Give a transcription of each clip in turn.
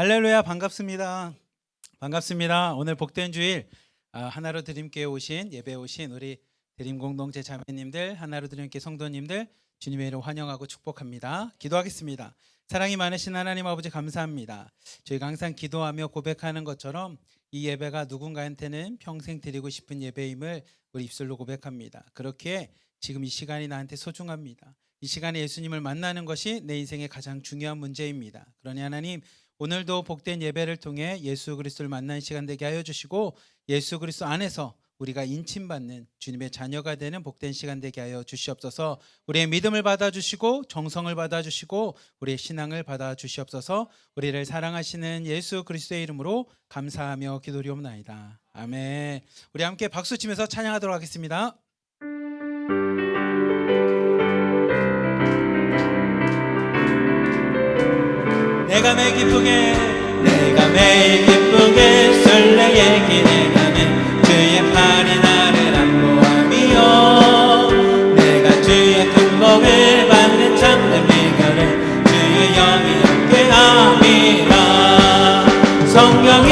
할렐루야, 반갑습니다. 반갑습니다. 오늘 복된 주일 하나로 드림교회 오신 예배 오신 우리 드림 공동체 자매님들, 하나로 드림교회 성도님들 주님의 이름 환영하고 축복합니다. 기도하겠습니다. 사랑이 많으신 하나님 아버지 감사합니다. 저희가 항상 기도하며 고백하는 것처럼 이 예배가 누군가한테는 평생 드리고 싶은 예배임을 우리 입술로 고백합니다. 그렇게 지금 이 시간이 나한테 소중합니다. 이 시간에 예수님을 만나는 것이 내 인생의 가장 중요한 문제입니다. 그러니 하나님, 오늘도 복된 예배를 통해 예수 그리스도를 만나는 시간 되게 하여 주시고, 예수 그리스도 안에서 우리가 인침받는 주님의 자녀가 되는 복된 시간 되게 하여 주시옵소서. 우리의 믿음을 받아주시고 정성을 받아주시고 우리의 신앙을 받아주시옵소서. 우리를 사랑하시는 예수 그리스도의 이름으로 감사하며 기도리옵나이다. 아멘. 우리 함께 박수치면서 찬양하도록 하겠습니다. 내가 매일 기쁘게 설레게 기대하는 주의 팔이 나를 안보함이요, 내가 주의 큰 복을 받는 참된 비결을 주의 영이 함께함이라. 성령이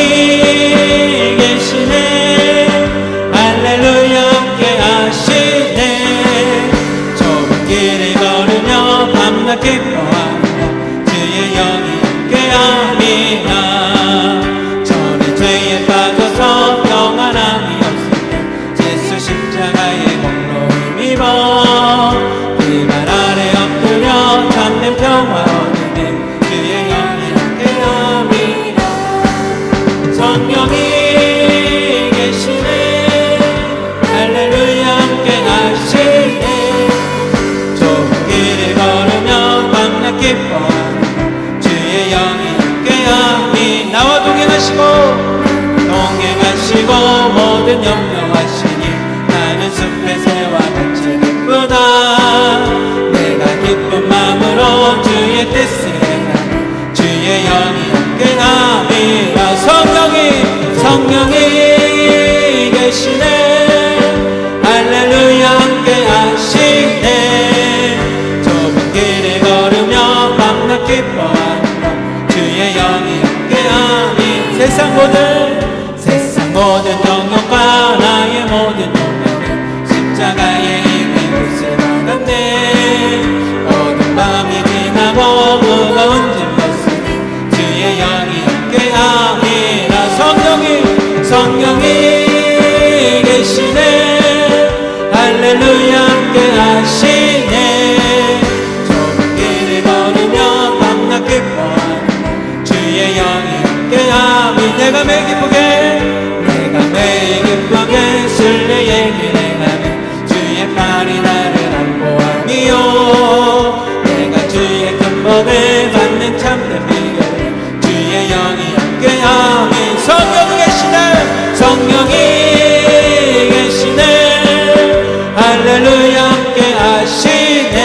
계시네, 할렐루야 함께하시네. 좁은 길을 걸으며 밤낮 기뻐하며 주의 영이 함께함이라. 저는 죄에 빠져서 평안함이 없을 때 예수 십자가의 공로 힘입어 그 발 아래 엎드려 참된 평화 얻으니 주의 영이 함께함이라. 성령이 계시네, 할렐루야 함께하시네. 좁은 길을 걸으며 밤낮 기뻐하며 주의 영이 함께함이. 나와 동행하시고 모든 염려하시니 나는 숲의 새와 같이 기쁘다. 내가 기쁜 마음으로 주의 뜻을 행하니 주의 영이 함께함이라. 성령이 계시네, 할렐루야 함께하시네. 좁은 길을 걸으며 밤낮 기뻐하며 주의 영이 함께함이. 세상 모든 영역과 나의 모든 욕망은 십자가의 힘에 못을 받았네. 어두운 밤이 지나고 무거운 짐 졌으니 주의 영이 함께함이라. 성령이 계시네, 할렐루야 함께하시네. 좁은 길을 걸으며 밤낮 기뻐하며 주의 영이 함께함이. 내가 매일 기쁘게 순례의 길을 가는 주의 팔이 나를 안보함이요, 내가 주의 큰 복을 받는 참된 비결을 주의 영이 함께함이. 성령이 계시네, 할렐루야 함께하시네.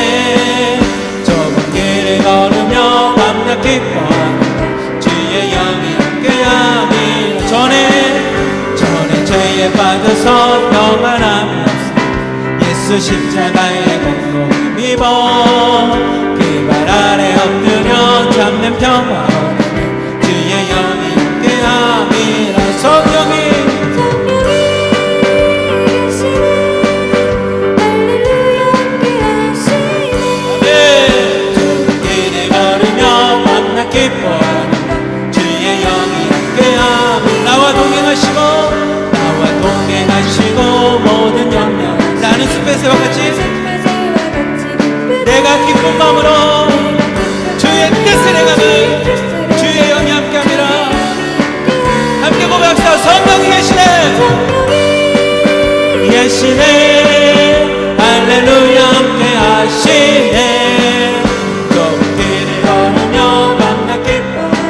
좁은 길을 걸으며 밤낮 기뻐하며 주의 영이 함께함이. 전에 죄에 빠져서 평안함이 없어 예수 십자가의 공로 힘입어 그 발 아래 엎드려 참된 평화 얻으니 주의 영이 함께함이라. 성령이 좁은 길을 걸으며 밤낮 기뻐하는 주의 영이 함께함이. 나와 동행하시고 모든 영역 나는 숲의 새와 같이 내가 기쁜 마음으로 주의 뜻을 행하니 주의 영이 함께함이라. 함께 고백합시다. 성령이 계시네, 할렐루야 함께하시네. 좁은 길을 걸으며 밤낮 기뻐하며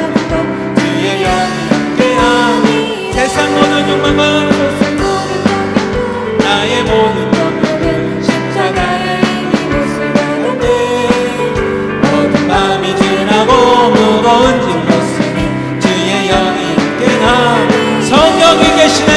주의 영이 함께함이. 세상 모든 욕망과 나의 모든 영역을 십자가의 힘을 받았네. 어두운 밤이 지나고 무거운 짐 졌으니 주의 영이 함께함. 성령이 계시네,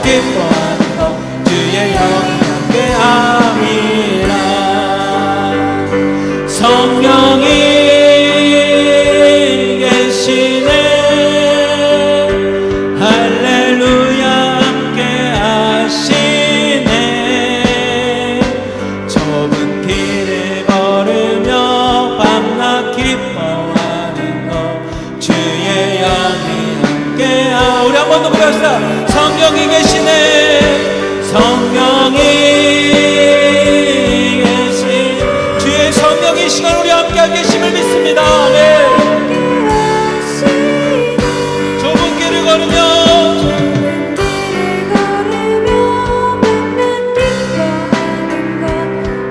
기뻐하는 것 주의 영이 함께함이라. 성령이 계시네. 할렐루야 함께하시네. 좁은 길을 걸으며 밤낮 기뻐하는 것 주의 영이 함께하. 우리 한 번 더 부릅시다. 성령이 계시네. 성령이 계신 주의 성령이 이 시간 우리 함께 계심을 믿습니다. 아멘. 좁은 길을 걸으며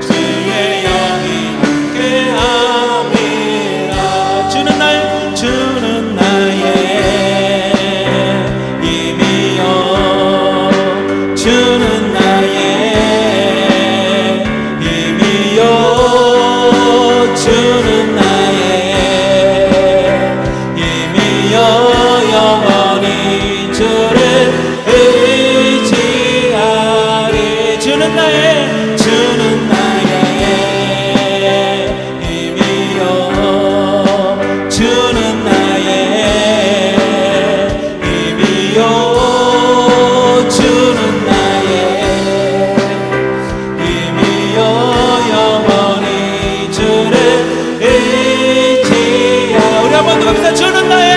주의 영이 함께함이라. 주는 나의 힘이여. 주는 나의 힘이여. 주는 나의 힘이여. 영원히 주를 의지하리. 주는 나의 힘이여. 주는 나의 힘이여. 주는 나의 힘이여. 영원히 주를 의지하. 우리 한 번 더 갑시다. 주는 나의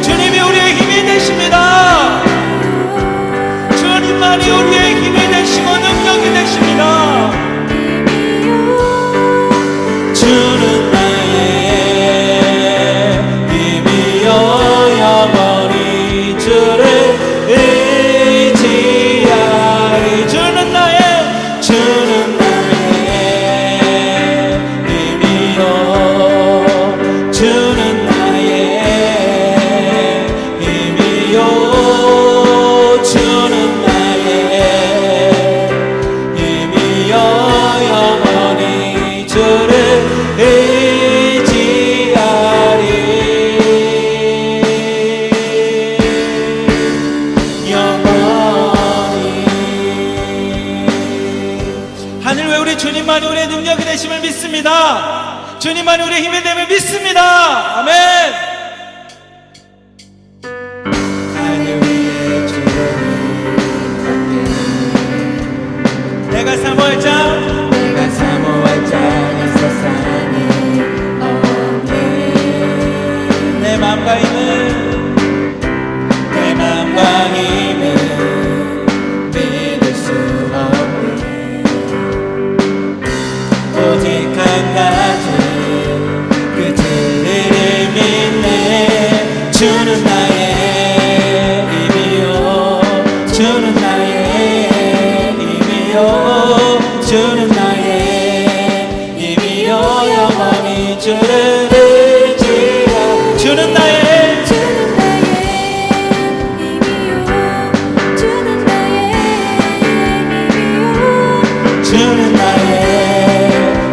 주님이 우리의 힘이 되십니다. 주님만이 우리의 힘이 되시고 능력이 되십니다. 주는 나의 힘이여. 영원히 주를 의지하리. 주는 나의 힘이여. 주는 나의 힘이여. 주는 나의 힘이여. 영원히 주를 의지하리. 영원히. 하늘 왜 우리 주님만이 우리의 능력이 되심을 믿습니다. 주님만이 우리의 힘이 됨을 믿습니다. 아멘. 하늘 위에 주님 내가 사모할 자 이 세상에 없네. 내 맘과 힘을 믿을 수 없네. 오직 한 가지 그 진리를 믿네. 주는 나의 힘이요. 주는 나의 힘이요. 주는 나의 힘이요. 영원히 주를 의지하. 주는 나의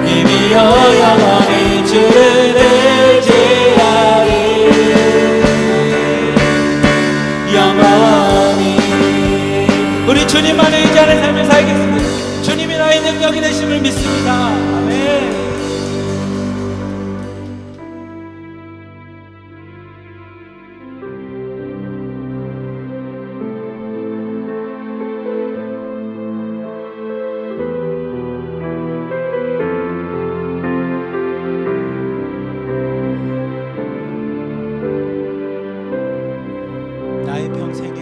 힘이요. 영원히 주를 의지하리. 영원히 우리 주님만을 의지하는 삶을 살겠습니다. 주님이 나의 능력이 되심을 믿습니다. 아멘. 나의 평생에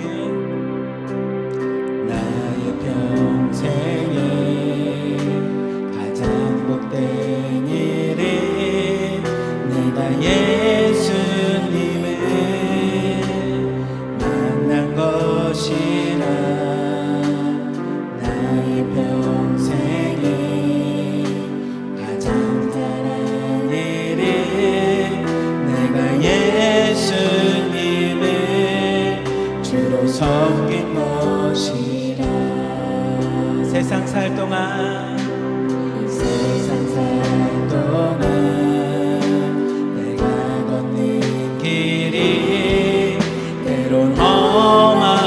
가장 복된 일이 내가 예수님을 만난 것이라. 나의 평생에 가장 잘한 일이 내가 예수님을 주로 섬긴 것이라. 세상 살 동안 내가 걷는 길이 때론 험한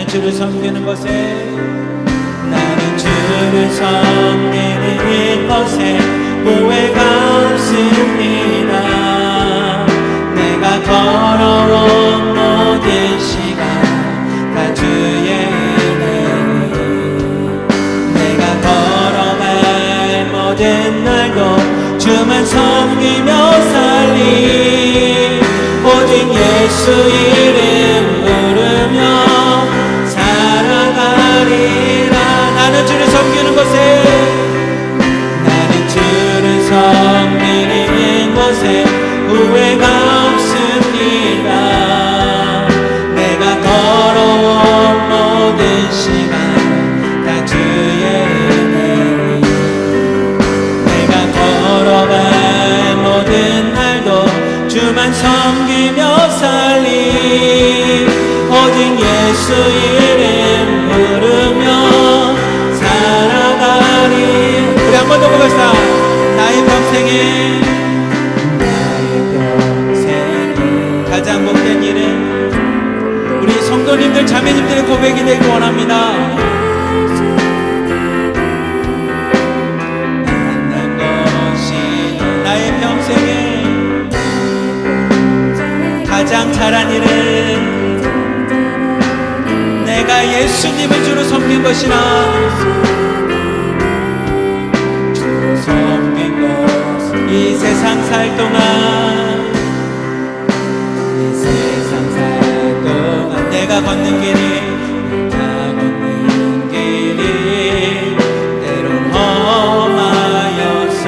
나는 주를 섬기는 것에 나는 주를 섬기는 것에 후회가 없습니다. 내가 걸어온 모든 시간 다 주의 은혜니 내가 걸어갈 모든 날도 주만 섬기며 살리 오직 예수 이름 부르며 살아가리라. 나는 주를 섬기는 것에 나는 주를 섬기는 것에 후회가 없습니다. 내가 걸어온 모든 시간 다 주의 은혜니 내가 걸어갈 모든 날도 주만 섬기며 살리 오직 예수 이름 부르며 살아가리. 우리 한 번 더 보겠습니다. 나의 평생에 가장 복된 일은 우리 성도님들 자매님들의 고백이 되길 원합니다. 만난 것이 나의 평생에 가장 잘한 일은 내가 예수님을 주로 섬긴 것이나 주로 섬긴 것 이 세상 살 동안 이 세상 살 동안 내가 걷는 길이 때론 험하여서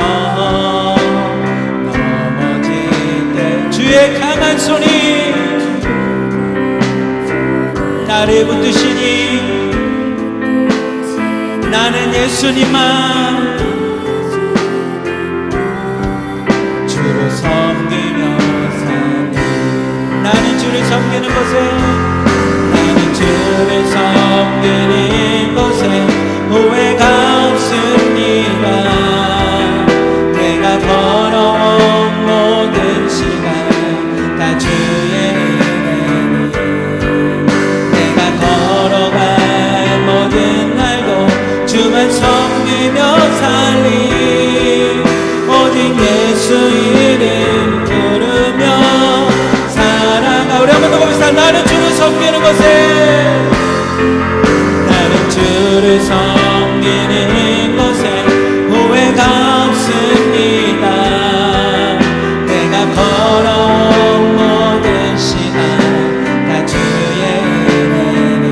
넘어질 때 주의 강한 손이 나를 붙드시니 나는 예수님만 주로 섬기며 사니 나는 주를 섬기는 곳에 나는 주를 섬기는 곳에 후회가 없습니다. 내가 걸어온 모든 시간 다 주의 은혜니 내가 걸어갈 모든 날도 주만 섬기며 살리 오직 예수 이름 부르며 살아가. 우리 한번 더 봅시다. 나는 주를 섬기는 것에 나는 주를 섬기는 것에 후회가 없습니다. 내가 걸어온 모든 시간 다 주의 은혜니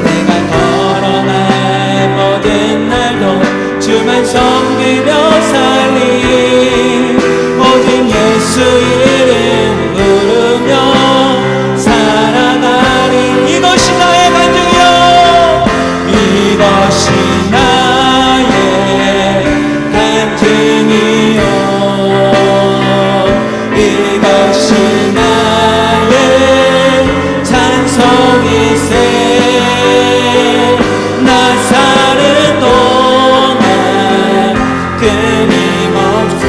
내가 걸어갈 모든 날도 주만 섬기며 살리 오직 예수 이름 부르며 살아가리. 이것이 나의 간증이요 이것이 나의 간증이요 이것이 나의 찬송이세 나 사는 동안 끊임없이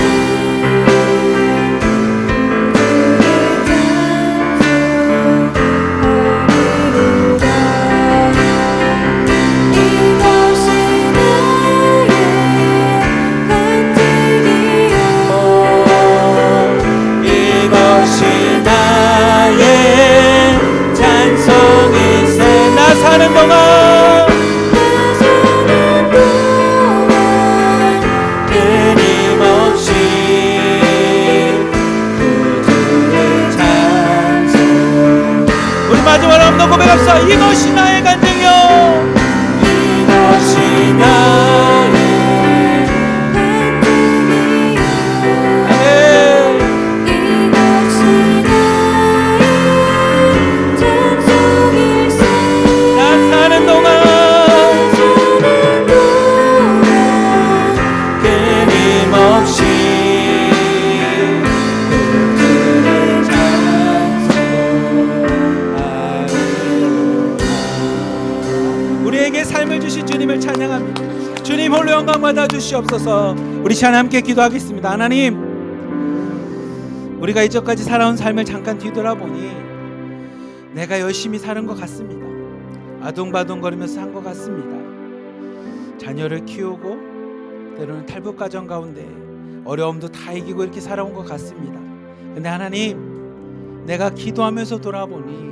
이것이 나의 찬송이세 나 사는 동안 끊임없이 주의 찬송. 우리 마지막으로 한번 고백합시다. 이것이 나의 간증이요 이것이 나의 우리에게 삶을 주신 주님을 찬양합니다. 주님 홀로 영광 받아 주시옵소서. 우리 시간 함께 기도하겠습니다. 하나님, 우리가 이제까지 살아온 삶을 잠깐 뒤돌아보니 내가 열심히 사는 것 같습니다. 아둥바둥거리면서 산 것 같습니다. 자녀를 키우고 때로는 탈북 가정 가운데 어려움도 다 이기고 이렇게 살아온 것 같습니다. 근데 하나님, 내가 기도하면서 돌아보니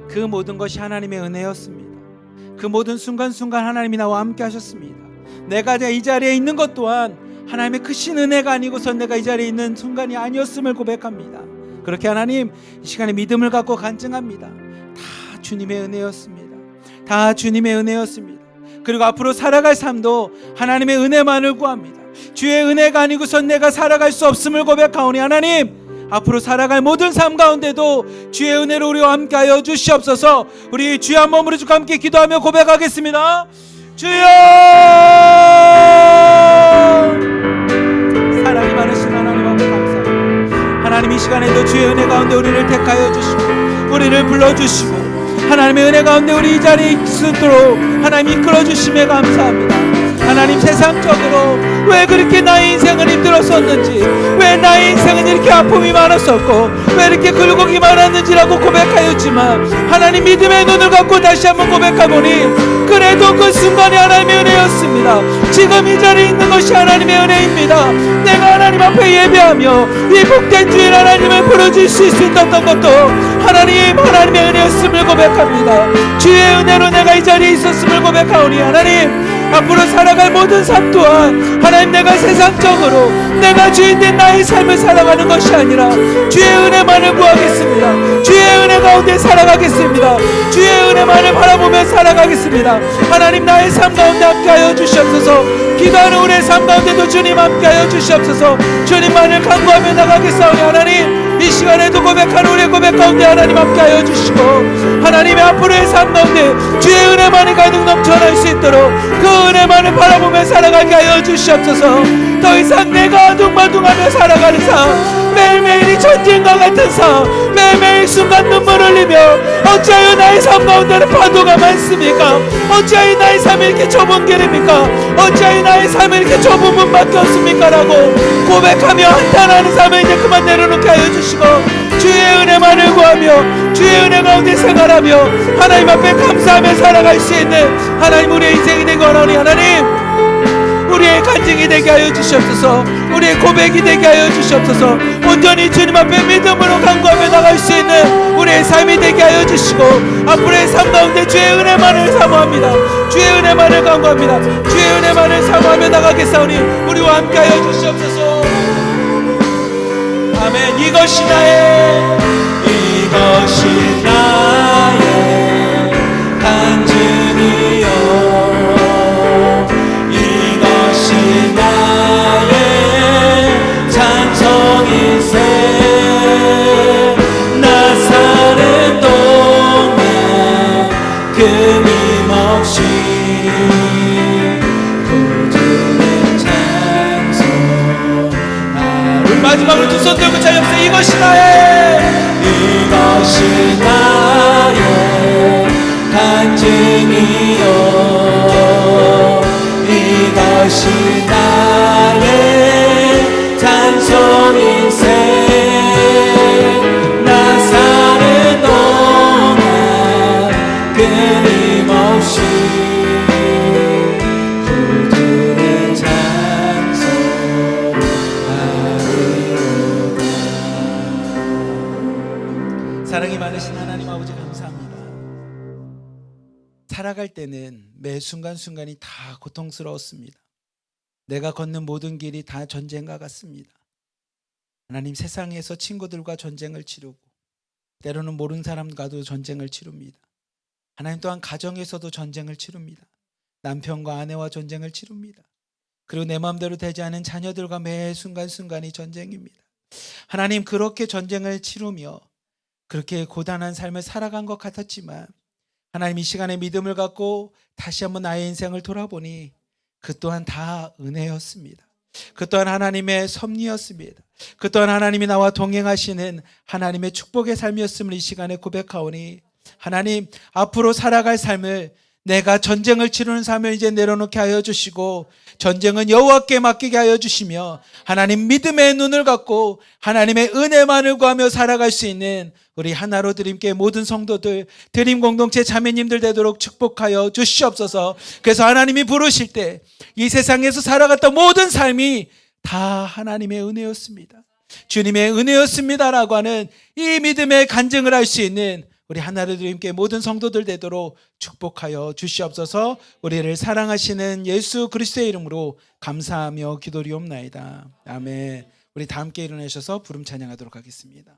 그 모든 것이 하나님의 은혜였습니다. 그 모든 순간순간 하나님이 나와 함께 하셨습니다. 내가 이 자리에 있는 것 또한 하나님의 크신 은혜가 아니고선 내가 이 자리에 있는 순간이 아니었음을 고백합니다. 그렇게 하나님, 이 시간에 믿음을 갖고 간증합니다. 다 주님의 은혜였습니다. 다 주님의 은혜였습니다. 그리고 앞으로 살아갈 삶도 하나님의 은혜만을 구합니다. 주의 은혜가 아니고선 내가 살아갈 수 없음을 고백하오니 하나님, 앞으로 살아갈 모든 삶 가운데도 주의 은혜로 우리와 함께하여 주시옵소서. 우리 주의 한 몸으로 쭉 함께 기도하며 고백하겠습니다. 주여, 사랑이 많으신 하나님 앞에 감사합니다. 하나님, 이 시간에도 주의 은혜 가운데 우리를 택하여 주시고 우리를 불러주시고 하나님의 은혜 가운데 우리 이 자리에 있도록 하나님 이끌어 주심에 감사합니다. 하나님, 세상적으로 왜 그렇게 나의 인생은 힘들었었는지, 왜 나의 인생은 이렇게 아픔이 많았었고 왜 이렇게 굴곡이 많았는지라고 고백하였지만 하나님, 믿음의 눈을 갖고 다시 한번 고백해보니 그래도 그 순간이 하나님의 은혜였습니다. 지금 이 자리에 있는 것이 하나님의 은혜입니다. 내가 하나님 앞에 예배하며 이 복된 주일 하나님을 부르짖을 수 있었던 것도 하나님의 은혜였음을 고백합니다. 주의 은혜로 내가 이 자리에 있었음을 고백하오니 하나님, 앞으로 살아갈 모든 삶 또한 하나님, 내가 세상적으로 내가 주인된 나의 삶을 살아가는 것이 아니라 주의 은혜만을 구하겠습니다. 주의 은혜 가운데 살아가겠습니다. 주의 은혜만을 바라보며 살아가겠습니다. 하나님, 나의 삶 가운데 함께하여 주시옵소서. 기도하는 우리의 삶 가운데도 주님 함께하여 주시옵소서. 주님만을 간구하며 나가겠사오니 하나님, 이 시간에도 고백하는 우리의 고백 가운데 하나님 함께하여 주시고 하나님의 앞으로의 삶 가운데 주의 은혜만이 가득 넘쳐날 수 있도록 그 은혜만을 바라보며 살아가게 하여 주시옵소서. 더 이상 내가 아둥바둥하며 살아가는 삶, 매일매일이 전쟁과 같은 삶, 매일매일 순간 눈물 흘리며 어찌하여 나의 삶 가운데는 파도가 많습니까? 어찌하여 나의 삶이 이렇게 좁은 길입니까? 어찌하여 나의 삶이 이렇게 좁은 문밖에 없습니까? 라고 고백하며 한탄하는 삶을 이제 그만 내려놓게 하여 주시고 주의 은혜만을 구하며 주의 은혜 가운데 생활하며 하나님 앞에 감사하며 살아갈 수 있는 하나님, 우리의 인생이 되고 하나니 하나님, 우리의 간증이 되게 하여 주시옵소서. 우리의 고백이 되게 하여 주시옵소서. 온전히 주님 앞에 믿음으로 간구하며 나갈 수 있는 우리의 삶이 되게 하여 주시고 앞으로의 삶 가운데 주의 은혜만을 사모합니다. 주의 은혜만을 간구합니다. 주의 은혜만을 사모하며 나가겠사오니 우리와 함께 하여 주시옵소서. 아멘. 이것이 나의 간증이요, 이것이 나의 찬송이세. 나 사는 동안 끊임없이 구주의 찬송. 우리 마지막으로 두 손 들고 찬양하세요. 이것이 나의 간증이요, 이것이 나의 찬송이세. 나 사는 동안 끊임없이 구주의 찬송하리로다. 사랑이 많으신 하나님 아버지 감사합니다. 살아갈 때는 매 순간순간이 다 고통스러웠습니다. 내가 걷는 모든 길이 다 전쟁과 같습니다. 하나님, 세상에서 친구들과 전쟁을 치르고 때로는 모르는 사람과도 전쟁을 치릅니다. 하나님, 또한 가정에서도 전쟁을 치릅니다. 남편과 아내와 전쟁을 치릅니다. 그리고 내 마음대로 되지 않은 자녀들과 매 순간순간이 전쟁입니다. 하나님, 그렇게 전쟁을 치르며 그렇게 고단한 삶을 살아간 것 같았지만 하나님, 이 시간에 믿음을 갖고 다시 한번 나의 인생을 돌아보니 그 또한 다 은혜였습니다. 그 또한 하나님의 섭리였습니다. 그 또한 하나님이 나와 동행하시는 하나님의 축복의 삶이었음을 이 시간에 고백하오니 하나님, 앞으로 살아갈 삶을 내가 전쟁을 치르는 삶을 이제 내려놓게 하여 주시고 전쟁은 여호와께 맡기게 하여 주시며 하나님 믿음의 눈을 갖고 하나님의 은혜만을 구하며 살아갈 수 있는 우리 하나로 드림교회 모든 성도들, 드림 공동체 자매님들 되도록 축복하여 주시옵소서. 그래서 하나님이 부르실 때 이 세상에서 살아갔던 모든 삶이 다 하나님의 은혜였습니다. 주님의 은혜였습니다라고 하는 이 믿음의 간증을 할 수 있는 우리 하나로 드림교회 모든 성도들 되도록 축복하여 주시옵소서. 우리를 사랑하시는 예수 그리스도의 이름으로 감사하며 기도리옵나이다. 아멘. 우리 다 함께 일어나셔서 부름 찬양하도록 하겠습니다.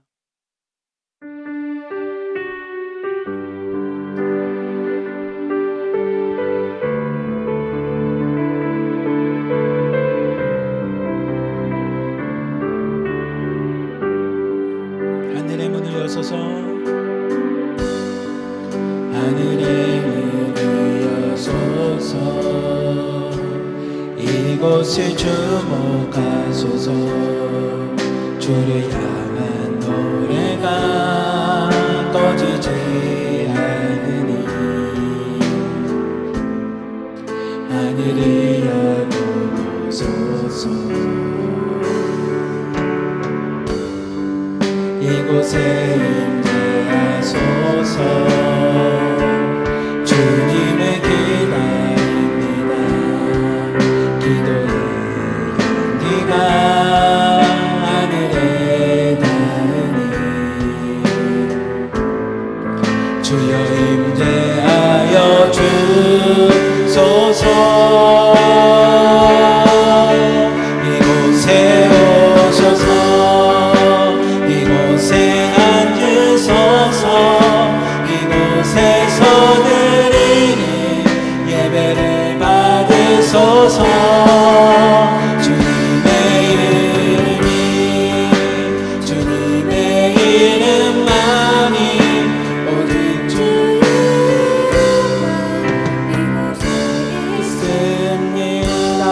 하늘의 문을 여소서 하늘의 문을 여소서 이곳을 주목하소서 주를 향한 노래가 꺼지지 않으니 하늘을 열어보소서 이곳에 임재하소서 주님을 기다립니다. 기도의 향기가 하늘에 닿으니 주여 임재하여 주소서 이곳에 오셔서 이곳에 앉으소서 이곳에서 드리는 예배를 받으소서 주님의 이름이 주님의 이름만이 모든 주의 이곳에 있습니다.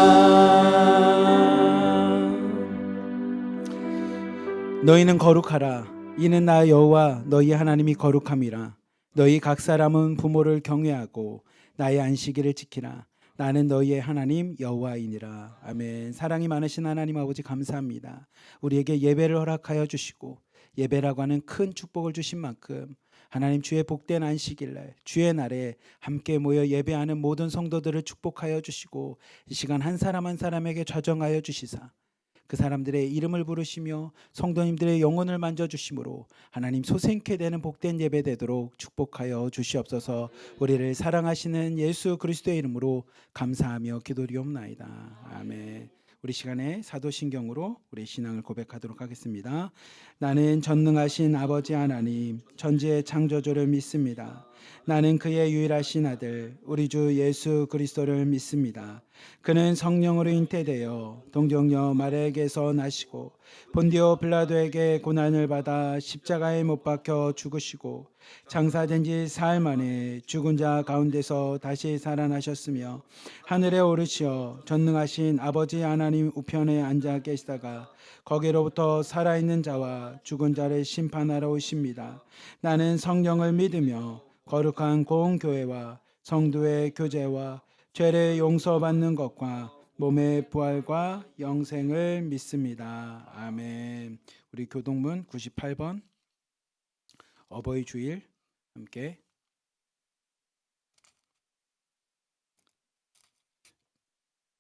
너희는 거룩하라. 이는 나 여호와 너희 하나님이 거룩함이라. 너희 각 사람은 부모를 경외하고 나의 안식일을 지키라. 나는 너희의 하나님 여호와이니라. 아멘. 사랑이 많으신 하나님 아버지 감사합니다. 우리에게 예배를 허락하여 주시고 예배라고 하는 큰 축복을 주신 만큼 하나님 주의 복된 안식일날 주의 날에 함께 모여 예배하는 모든 성도들을 축복하여 주시고 이 시간 한 사람 한 사람에게 좌정하여 주시사 그 사람들의 이름을 부르시며 성도님들의 영혼을 만져주심으로 하나님 소생케 되는 복된 예배 되도록 축복하여 주시옵소서. 우리를 사랑하시는 예수 그리스도의 이름으로 감사하며 기도리옵나이다. 아멘. 우리 시간에 사도신경으로 우리 신앙을 고백하도록 하겠습니다. 나는 전능하신 아버지 하나님 전지의 창조주를 믿습니다. 나는 그의 유일하신 아들 우리 주 예수 그리스도를 믿습니다. 그는 성령으로 잉태되어 동정녀 마리아에게서 나시고 본디오 빌라도에게 고난을 받아 십자가에 못 박혀 죽으시고 장사된 지 사흘 만에 죽은 자 가운데서 다시 살아나셨으며 하늘에 오르시어 전능하신 아버지 하나님 우편에 앉아 계시다가 거기로부터 살아있는 자와 죽은 자를 심판하러 오십니다. 나는 성령을 믿으며 거룩한 공교회와 성도의 교제와 죄를 용서받는 것과 몸의 부활과 영생을 믿습니다. 아멘. 우리 교동문 98번 어버이 주일 함께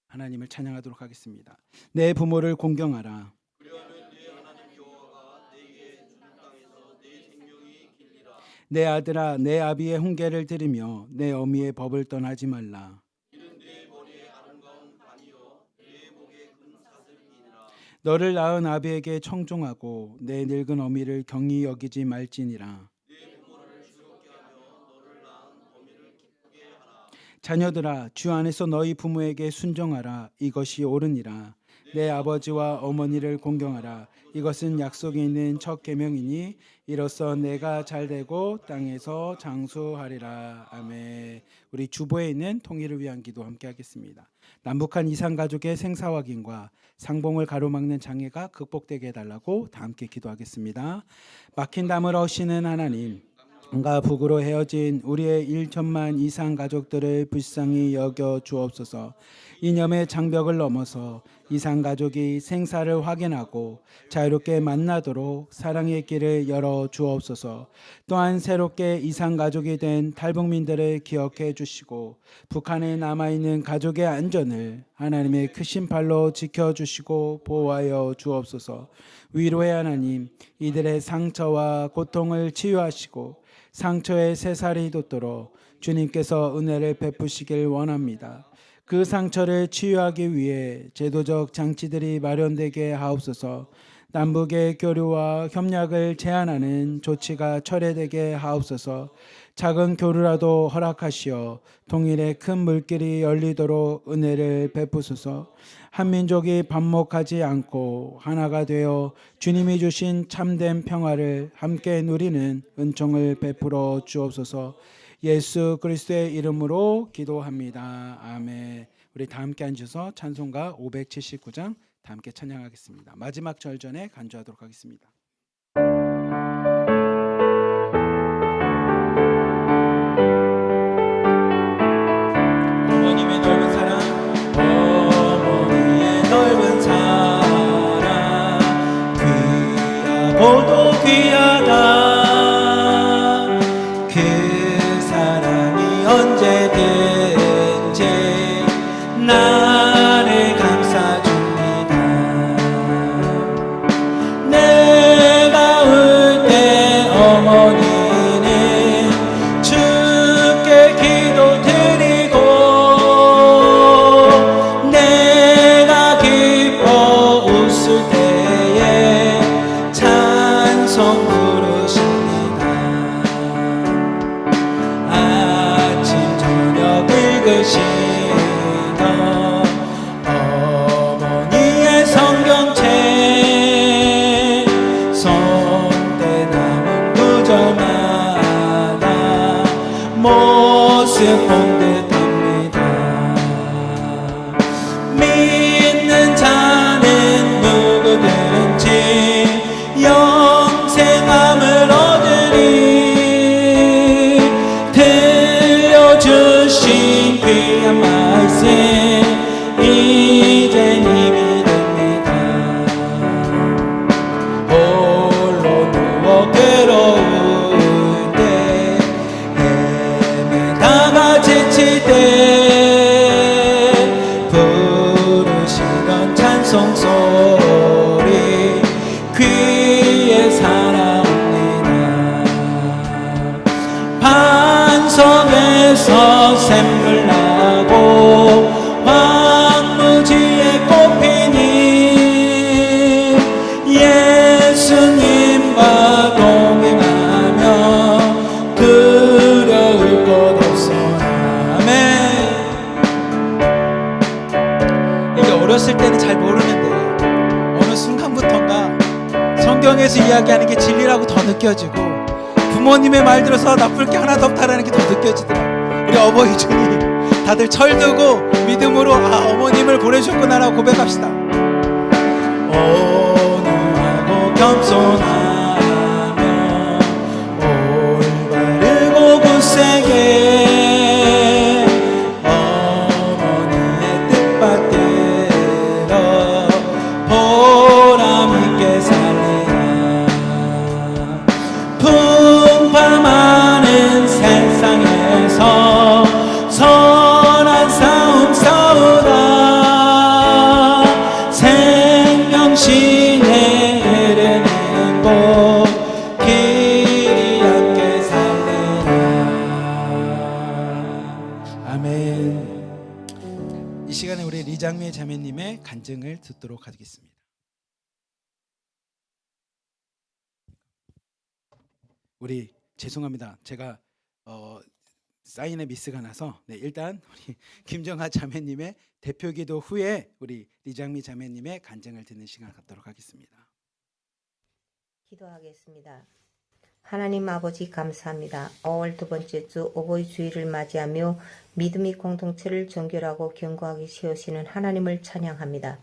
하나님을 찬양하도록 하겠습니다. 내 부모를 공경하라. 내 아들아 내 아비의 훈계를 들으며 내 어미의 법을 떠나지 말라. 너를 낳은 아비에게 청종하고 내 늙은 어미를 경히 여기지 말지니라. 자녀들아 주 안에서 너희 부모에게 순종하라. 이것이 옳으니라. 내 아버지와 어머니를 공경하라. 이것은 약속이 있는 첫 계명이니 이로써 내가 잘되고 땅에서 장수하리라. 아멘. 우리 주보에 있는 통일을 위한 기도 함께 하겠습니다. 남북한 이산 가족의 생사 확인과 상봉을 가로막는 장애가 극복되게 해달라고 다 함께 기도하겠습니다. 막힌 담을 어시는 하나님, 가 북으로 헤어진 우리의 1천만 이상 가족들을 불쌍히 여겨 주옵소서. 이념의 장벽을 넘어서 이상 가족이 생사를 확인하고 자유롭게 만나도록 사랑의 길을 열어 주옵소서. 또한 새롭게 이상 가족이 된 탈북민들을 기억해 주시고 북한에 남아있는 가족의 안전을 하나님의 크신 팔로 지켜주시고 보호하여 주옵소서. 위로의 하나님, 이들의 상처와 고통을 치유하시고 상처의 새살이 돋도록 주님께서 은혜를 베푸시길 원합니다. 그 상처를 치유하기 위해 제도적 장치들이 마련되게 하옵소서. 남북의 교류와 협력을 제한하는 조치가 철회되게 하옵소서. 작은 교류라도 허락하시어 통일의 큰 물길이 열리도록 은혜를 베푸소서. 한민족이 반목하지 않고 하나가 되어 주님이 주신 참된 평화를 함께 누리는 은총을 베풀어 주옵소서. 예수 그리스도의 이름으로 기도합니다. 아멘. 우리 다 함께 앉으셔서 찬송가 579장 다 함께 찬양하겠습니다. 마지막 절전에 간주하도록 하겠습니다. 어머님의 넓은 사랑, 어머니의 넓은 사랑, 귀하고도 귀하다. 그 사랑이 언제든지 나를 감싸줍니다. 내가 울 때 어머니는 주께 기도드리고, 내가 기뻐 웃을 때에 찬송 부르십니다. 아침 저녁 읽으시던 어머니의 성경책 손때 남은 구절마다 모습 본 듯합니다. 믿는 자는 누구든지 영생함을 얻으리. 들려주신 귀한 말씀 이젠 힘이 됩니다. 홀로 누워 괴로울 때, 헤매다가 지칠 때 부르시던 찬송 소리 귀에 살아옵니다. 반석에서 샘물 나고 황무지에 꽃피니 예수님과 동행하며 두려울 것 없어라. 아멘. 이게 어렸을 때는 잘 모르는데 어느 순간부터인가 성경에서 이야기하는 게 진리라고 더 느껴지고, 부모님의 말 들어서 나쁠 게 하나도 없다라는 게 더 느껴지더라고요. 우리 어버이 주님 다들 철들고 믿음으로 어머님을 보내셨구나라고 고백합시다. 온유하고 겸손하며 올바르고 굳세게 어머니의 뜻받들어 보람있게 살리라. 풍파많은 세상에서 선한 싸움 싸우다 생명신에 흐르는 곳 길이 함께 살리라. 아멘. 이 시간에 우리 리장미 자매님의 간증을 듣도록 하겠습니다. 우리 죄송합니다. 제가 사인에 미스가 나서 일단 우리 김정하 자매님의 대표기도 후에 우리 리장미 자매님의 간증을 듣는 시간 갖도록 하겠습니다. 기도하겠습니다. 하나님 아버지 감사합니다. 5월 두 번째 주 어버이 주일을 맞이하며 믿음의 공동체를 정결하고 견고하게 세우시는 하나님을 찬양합니다.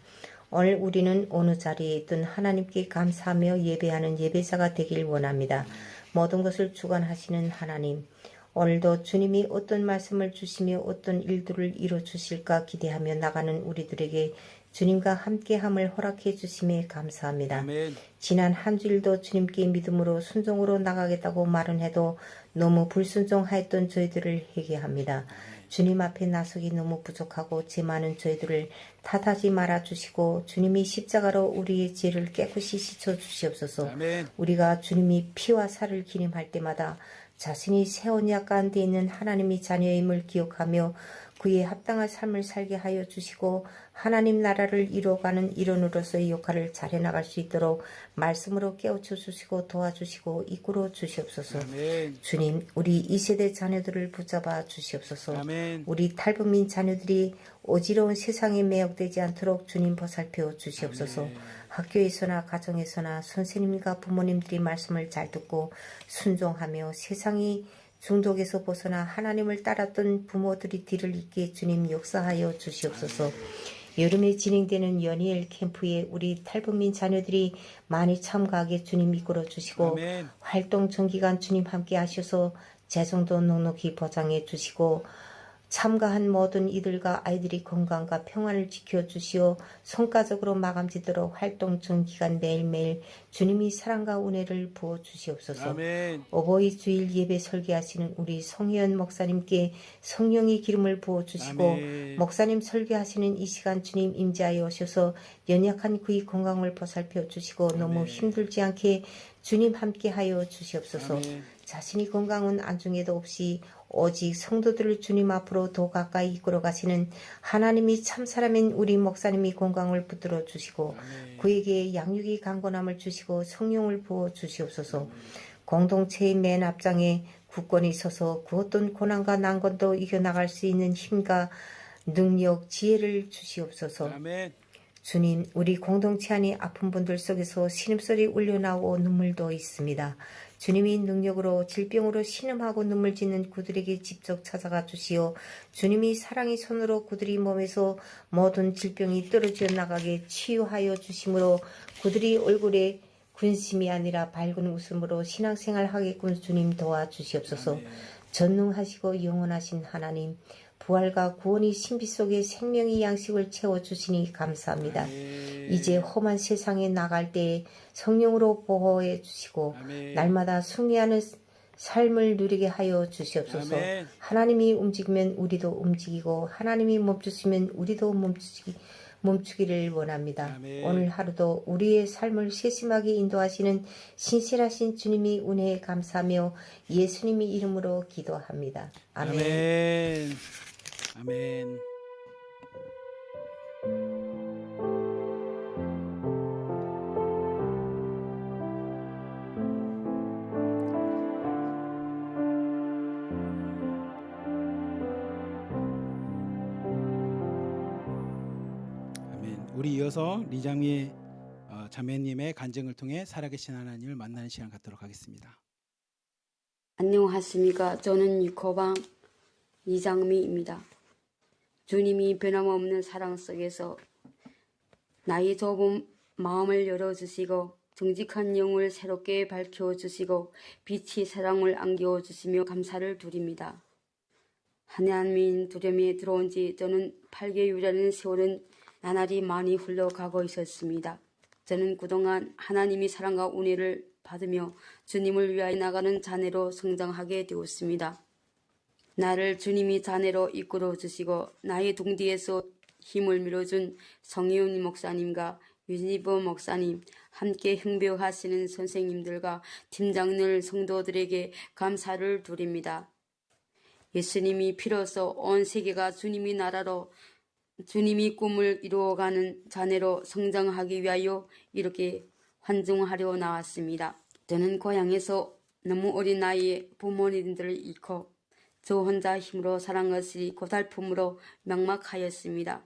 오늘 우리는 어느 자리에 있든 하나님께 감사하며 예배하는 예배자가 되길 원합니다. 모든 것을 주관하시는 하나님, 오늘도 주님이 어떤 말씀을 주시며 어떤 일들을 이뤄 주실까 기대하며 나가는 우리들에게 주님과 함께함을 허락해 주심에 감사합니다. 아멘. 지난 한 주일도 주님께 믿음으로 순종으로 나가겠다고 말은 해도 너무 불순종하였던 저희들을 회개합니다. 주님 앞에 나서기 너무 부족하고 제 많은 저희들을 탓하지 말아 주시고 주님이 십자가로 우리의 죄를 깨끗이 씻어 주시옵소서. 아멘. 우리가 주님이 피와 살을 기념할 때마다 자신이 새 언약 가운데 있는 하나님의 자녀임을 기억하며 그에 합당한 삶을 살게 하여 주시고 하나님 나라를 이루어가는 일원으로서의 역할을 잘해 나갈 수 있도록 말씀으로 깨우쳐 주시고 도와주시고 이끌어 주시옵소서. 아멘. 주님, 우리 2세대 자녀들을 붙잡아 주시옵소서. 아멘. 우리 탈북민 자녀들이 어지러운 세상에 매혹되지 않도록 주님 보살펴 주시옵소서. 아멘. 학교에서나 가정에서나 선생님과 부모님들이 말씀을 잘 듣고 순종하며 세상이 중독에서 벗어나 하나님을 따랐던 부모들이 뒤를 잇게 주님 역사하여 주시옵소서. 여름에 진행되는 연희엘 캠프에 우리 탈북민 자녀들이 많이 참가하게 주님 이끌어 주시고 아멘. 활동 전기간 주님 함께 하셔서 재정도 넉넉히 보장해 주시고 참가한 모든 이들과 아이들이 건강과 평안을 지켜주시어 성과적으로 마감짓도록 활동 전 기간 매일매일 주님이 사랑과 은혜를 부어주시옵소서. 아멘. 어버이 주일 예배 설계하시는 우리 성희연 목사님께 성령의 기름을 부어주시고 아멘. 목사님 설교하시는 이 시간 주님 임재하여 오셔서 연약한 그의 건강을 보살펴 주시고 너무 힘들지 않게 주님 함께하여 주시옵소서. 아멘. 자신이 건강은 안중에도 없이 오직 성도들을 주님 앞으로 더 가까이 이끌어 가시는 하나님이 참사람인 우리 목사님이 건강을 붙들어 주시고 그에게 양육이 강건함을 주시고 성령을 부어 주시옵소서. 공동체의 맨 앞장에 굳건히 서서 그 어떤 고난과 난관도 이겨나갈 수 있는 힘과 능력, 지혜를 주시옵소서. 아멘. 주님, 우리 공동체 안에 아픈 분들 속에서 신음소리 울려나오고 눈물도 있습니다. 주님이 능력으로 질병으로 신음하고 눈물 짓는 그들에게 직접 찾아가 주시어 주님이 사랑의 손으로 그들이 몸에서 모든 질병이 떨어져 나가게 치유하여 주심으로 그들이 얼굴에 근심이 아니라 밝은 웃음으로 신앙생활 하게끔 주님 도와주시옵소서. 전능하시고 영원하신 하나님, 부활과 구원이 신비 속에 생명의 양식을 채워주시니 감사합니다. 이제 험한 세상에 나갈 때에 성령으로 보호해 주시고 날마다 승리하는 삶을 누리게 하여 주시옵소서. 아멘. 하나님이 움직이면 우리도 움직이고 하나님이 멈추시면 우리도 멈추기를 원합니다. 아멘. 오늘 하루도 우리의 삶을 세심하게 인도하시는 신실하신 주님이 은혜에 감사하며 예수님의 이름으로 기도합니다. 아멘. 아멘. 아멘. 아멘. 우리 이어서 리장미 자매님의 간증을 통해 살아계신 하나님을 만나는 시간 갖도록 하겠습니다. 안녕하십니까. 저는 유코방 이장미입니다. 주님이 변함없는 사랑 속에서 나의 좁은 마음을 열어주시고 정직한 영을 새롭게 밝혀주시고 빛이 사랑을 안겨주시며 감사를 드립니다. 하나님 두려움에 들어온 지 저는 8개월이라는 세월은 나날이 많이 흘러가고 있었습니다. 저는 그동안 하나님의 사랑과 은혜를 받으며 주님을 위하여 나가는 자녀로 성장하게 되었습니다. 나를 주님이 자녀로 이끌어 주시고 나의 등 뒤에서 힘을 밀어준 성희훈 목사님과 유진이보 목사님, 함께 흥배하시는 선생님들과 팀장들 성도들에게 감사를 드립니다. 예수님이 피로써 온 세계가 주님의 나라로 주님이 꿈을 이루어가는 자녀로 성장하기 위하여 이렇게 환중하려 나왔습니다. 저는 고향에서 너무 어린 나이에 부모님들을 잃고 저 혼자 힘으로 살한 것이 고달픔으로 막막하였습니다.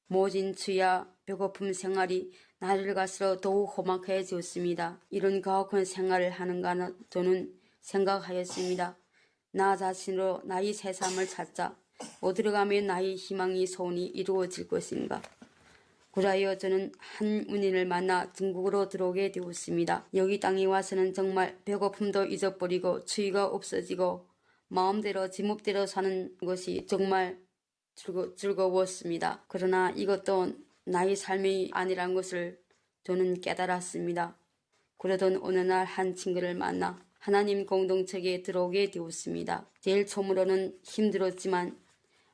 모진 추위와 배고픔 생활이 날을 갈수록 더욱 험악해졌습니다. 이런 가혹한 생활을 하는가 저는 생각하였습니다. 나 자신으로 나의 새삼을 찾자 어디로 가면 나의 희망이 소원이 이루어질 것인가. 그리하여 저는 한 문인을 만나 중국으로 들어오게 되었습니다. 여기 땅에 와서는 정말 배고픔도 잊어버리고 추위가 없어지고 마음대로 지멋대로 사는 것이 정말 즐거웠습니다. 그러나 이것도 나의 삶이 아니란 것을 저는 깨달았습니다. 그러던 어느 날 한 친구를 만나 하나님 공동체에 들어오게 되었습니다. 제일 처음으로는 힘들었지만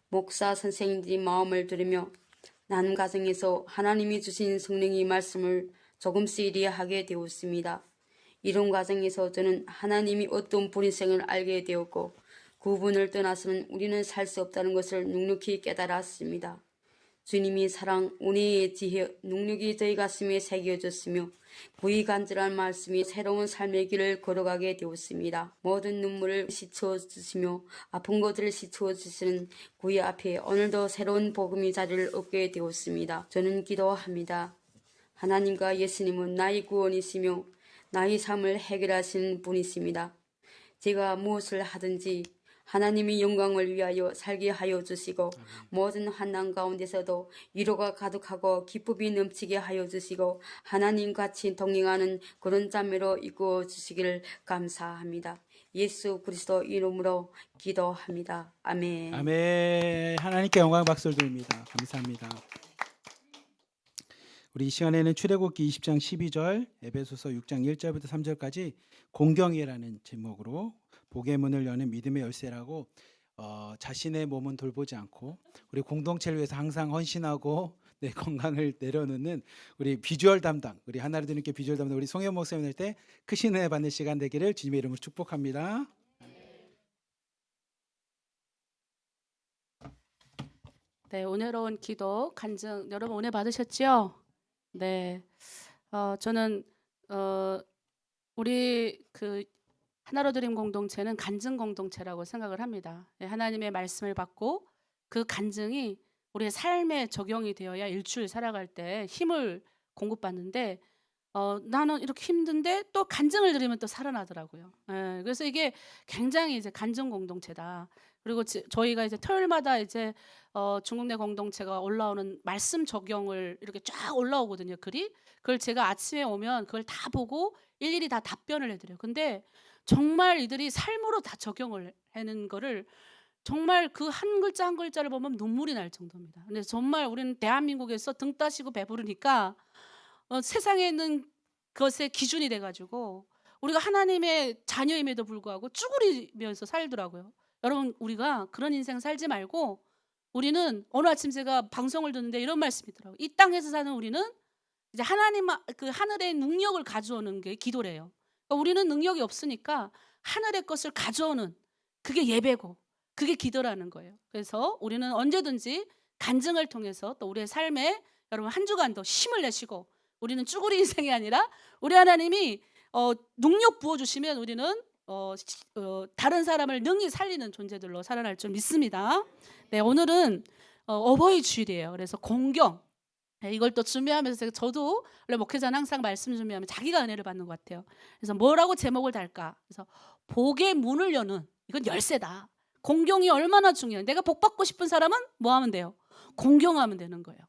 목사 선생님들이 마음을 들으며 나눔 과정에서 하나님이 주신 성령의 말씀을 조금씩 이해하게 되었습니다. 이런 과정에서 저는 하나님이 어떤 분이생을 알게 되었고 그분을 떠나서는 우리는 살 수 없다는 것을 눅눅이 깨달았습니다. 주님이 사랑, 은혜의 지혜, 능력이 저희 가슴에 새겨졌으며 그의 간절한 말씀이 새로운 삶의 길을 걸어가게 되었습니다. 모든 눈물을 씻어주시며 아픈 것들을 씻어주시는 그의 앞에 오늘도 새로운 복음의 자리를 얻게 되었습니다. 저는 기도합니다. 하나님과 예수님은 나의 구원이시며 나의 삶을 해결하시는 분이십니다. 제가 무엇을 하든지 하나님의 영광을 위하여 살게 하여 주시고 모든 환난 가운데서도 위로가 가득하고 기쁨이 넘치게 하여 주시고 하나님 같이 동행하는 그런 자매로 이끌어 주시기를 감사합니다. 예수 그리스도 이름으로 기도합니다. 아멘. 아멘. 하나님께 영광 박수를 드립니다. 감사합니다. 우리 이 시간에는 출애굽기 20장 12절, 에베소서 6장 1절부터 3절까지 공경이라는 제목으로 복의 문을 여는 믿음의 열쇠라고 자신의 몸은 돌보지 않고 우리 공동체를 위해서 항상 헌신하고 내 건강을 내려놓는 우리 비주얼 담당, 우리 하나로 드림께 비주얼 담당 우리 송현 목사님을 때 크신 은혜 받는 시간 되기를 주님의 이름으로 축복합니다. 네, 은혜로운 기도 간증 여러분 은혜 받으셨죠? 네, 저는 우리 하나로 드림 공동체는 간증 공동체라고 생각을 합니다. 네, 하나님의 말씀을 받고 그 간증이 우리의 삶에 적용이 되어야 일주일 살아갈 때 힘을 공급받는데 나는 이렇게 힘든데 또 간증을 들으면 또 살아나더라고요. 예, 그래서 이게 굉장히 이제 간증 공동체다. 그리고 저희가 이제 토요일마다 이제 중국 내 공동체가 올라오는 말씀 적용을 이렇게 쫙 올라오거든요. 글이. 그걸 제가 아침에 오면 그걸 다 보고 일일이 다 답변을 해드려요. 근데 정말 이들이 삶으로 다 적용을 하는 거를 정말 그 한 글자 한 글자를 보면 눈물이 날 정도입니다. 근데 정말 우리는 대한민국에서 등 따시고 배부르니까 세상에 있는 것의 기준이 돼가지고 우리가 하나님의 자녀임에도 불구하고 쭈그리면서 살더라고요. 여러분 우리가 그런 인생 살지 말고 우리는 어느 아침 제가 방송을 듣는데 이런 말씀이 있더라고요. 이 땅에서 사는 우리는 이제 하나님 그 하늘의 능력을 가져오는 게 기도래요. 그러니까 우리는 능력이 없으니까 하늘의 것을 가져오는 그게 예배고 그게 기도라는 거예요. 그래서 우리는 언제든지 간증을 통해서 또 우리의 삶에 여러분 한 주간도 힘을 내시고 우리는 쭈구리 인생이 아니라 우리 하나님이 능력 부어주시면 우리는 다른 사람을 능히 살리는 존재들로 살아날 줄 믿습니다. 네, 오늘은 어버이 주일이에요. 그래서 공경 이걸 또 준비하면서 저도 원래 목회자는 항상 말씀 준비하면 자기가 은혜를 받는 것 같아요. 그래서 뭐라고 제목을 달까? 그래서 복의 문을 여는 이건 열쇠다. 공경이 얼마나 중요해요. 내가 복 받고 싶은 사람은 뭐 하면 돼요? 공경하면 되는 거예요.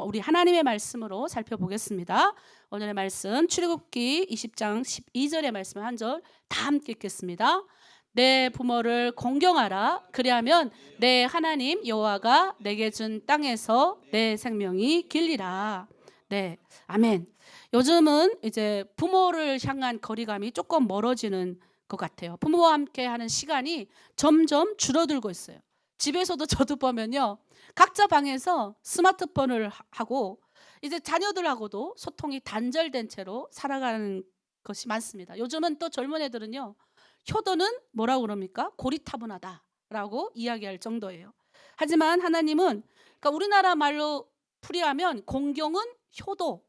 우리 하나님의 말씀으로 살펴보겠습니다. 오늘의 말씀 출애굽기 20장 12절의 말씀 한 절 다 함께 읽겠습니다. 내 부모를 공경하라. 그리하면 내 하나님 여호와가 내게 준 땅에서 내 생명이 길리라. 네, 아멘. 요즘은 이제 부모를 향한 거리감이 조금 멀어지는 것 같아요. 부모와 함께 하는 시간이 점점 줄어들고 있어요. 집에서도 저도 보면요, 각자 방에서 스마트폰을 하고 이제 자녀들하고도 소통이 단절된 채로 살아가는 것이 많습니다. 요즘은 또 젊은 애들은요, 효도는 뭐라고 그럽니까? 고리타분하다라고 이야기할 정도예요. 하지만 하나님은, 그러니까 우리나라 말로 풀이하면 공경은 효도,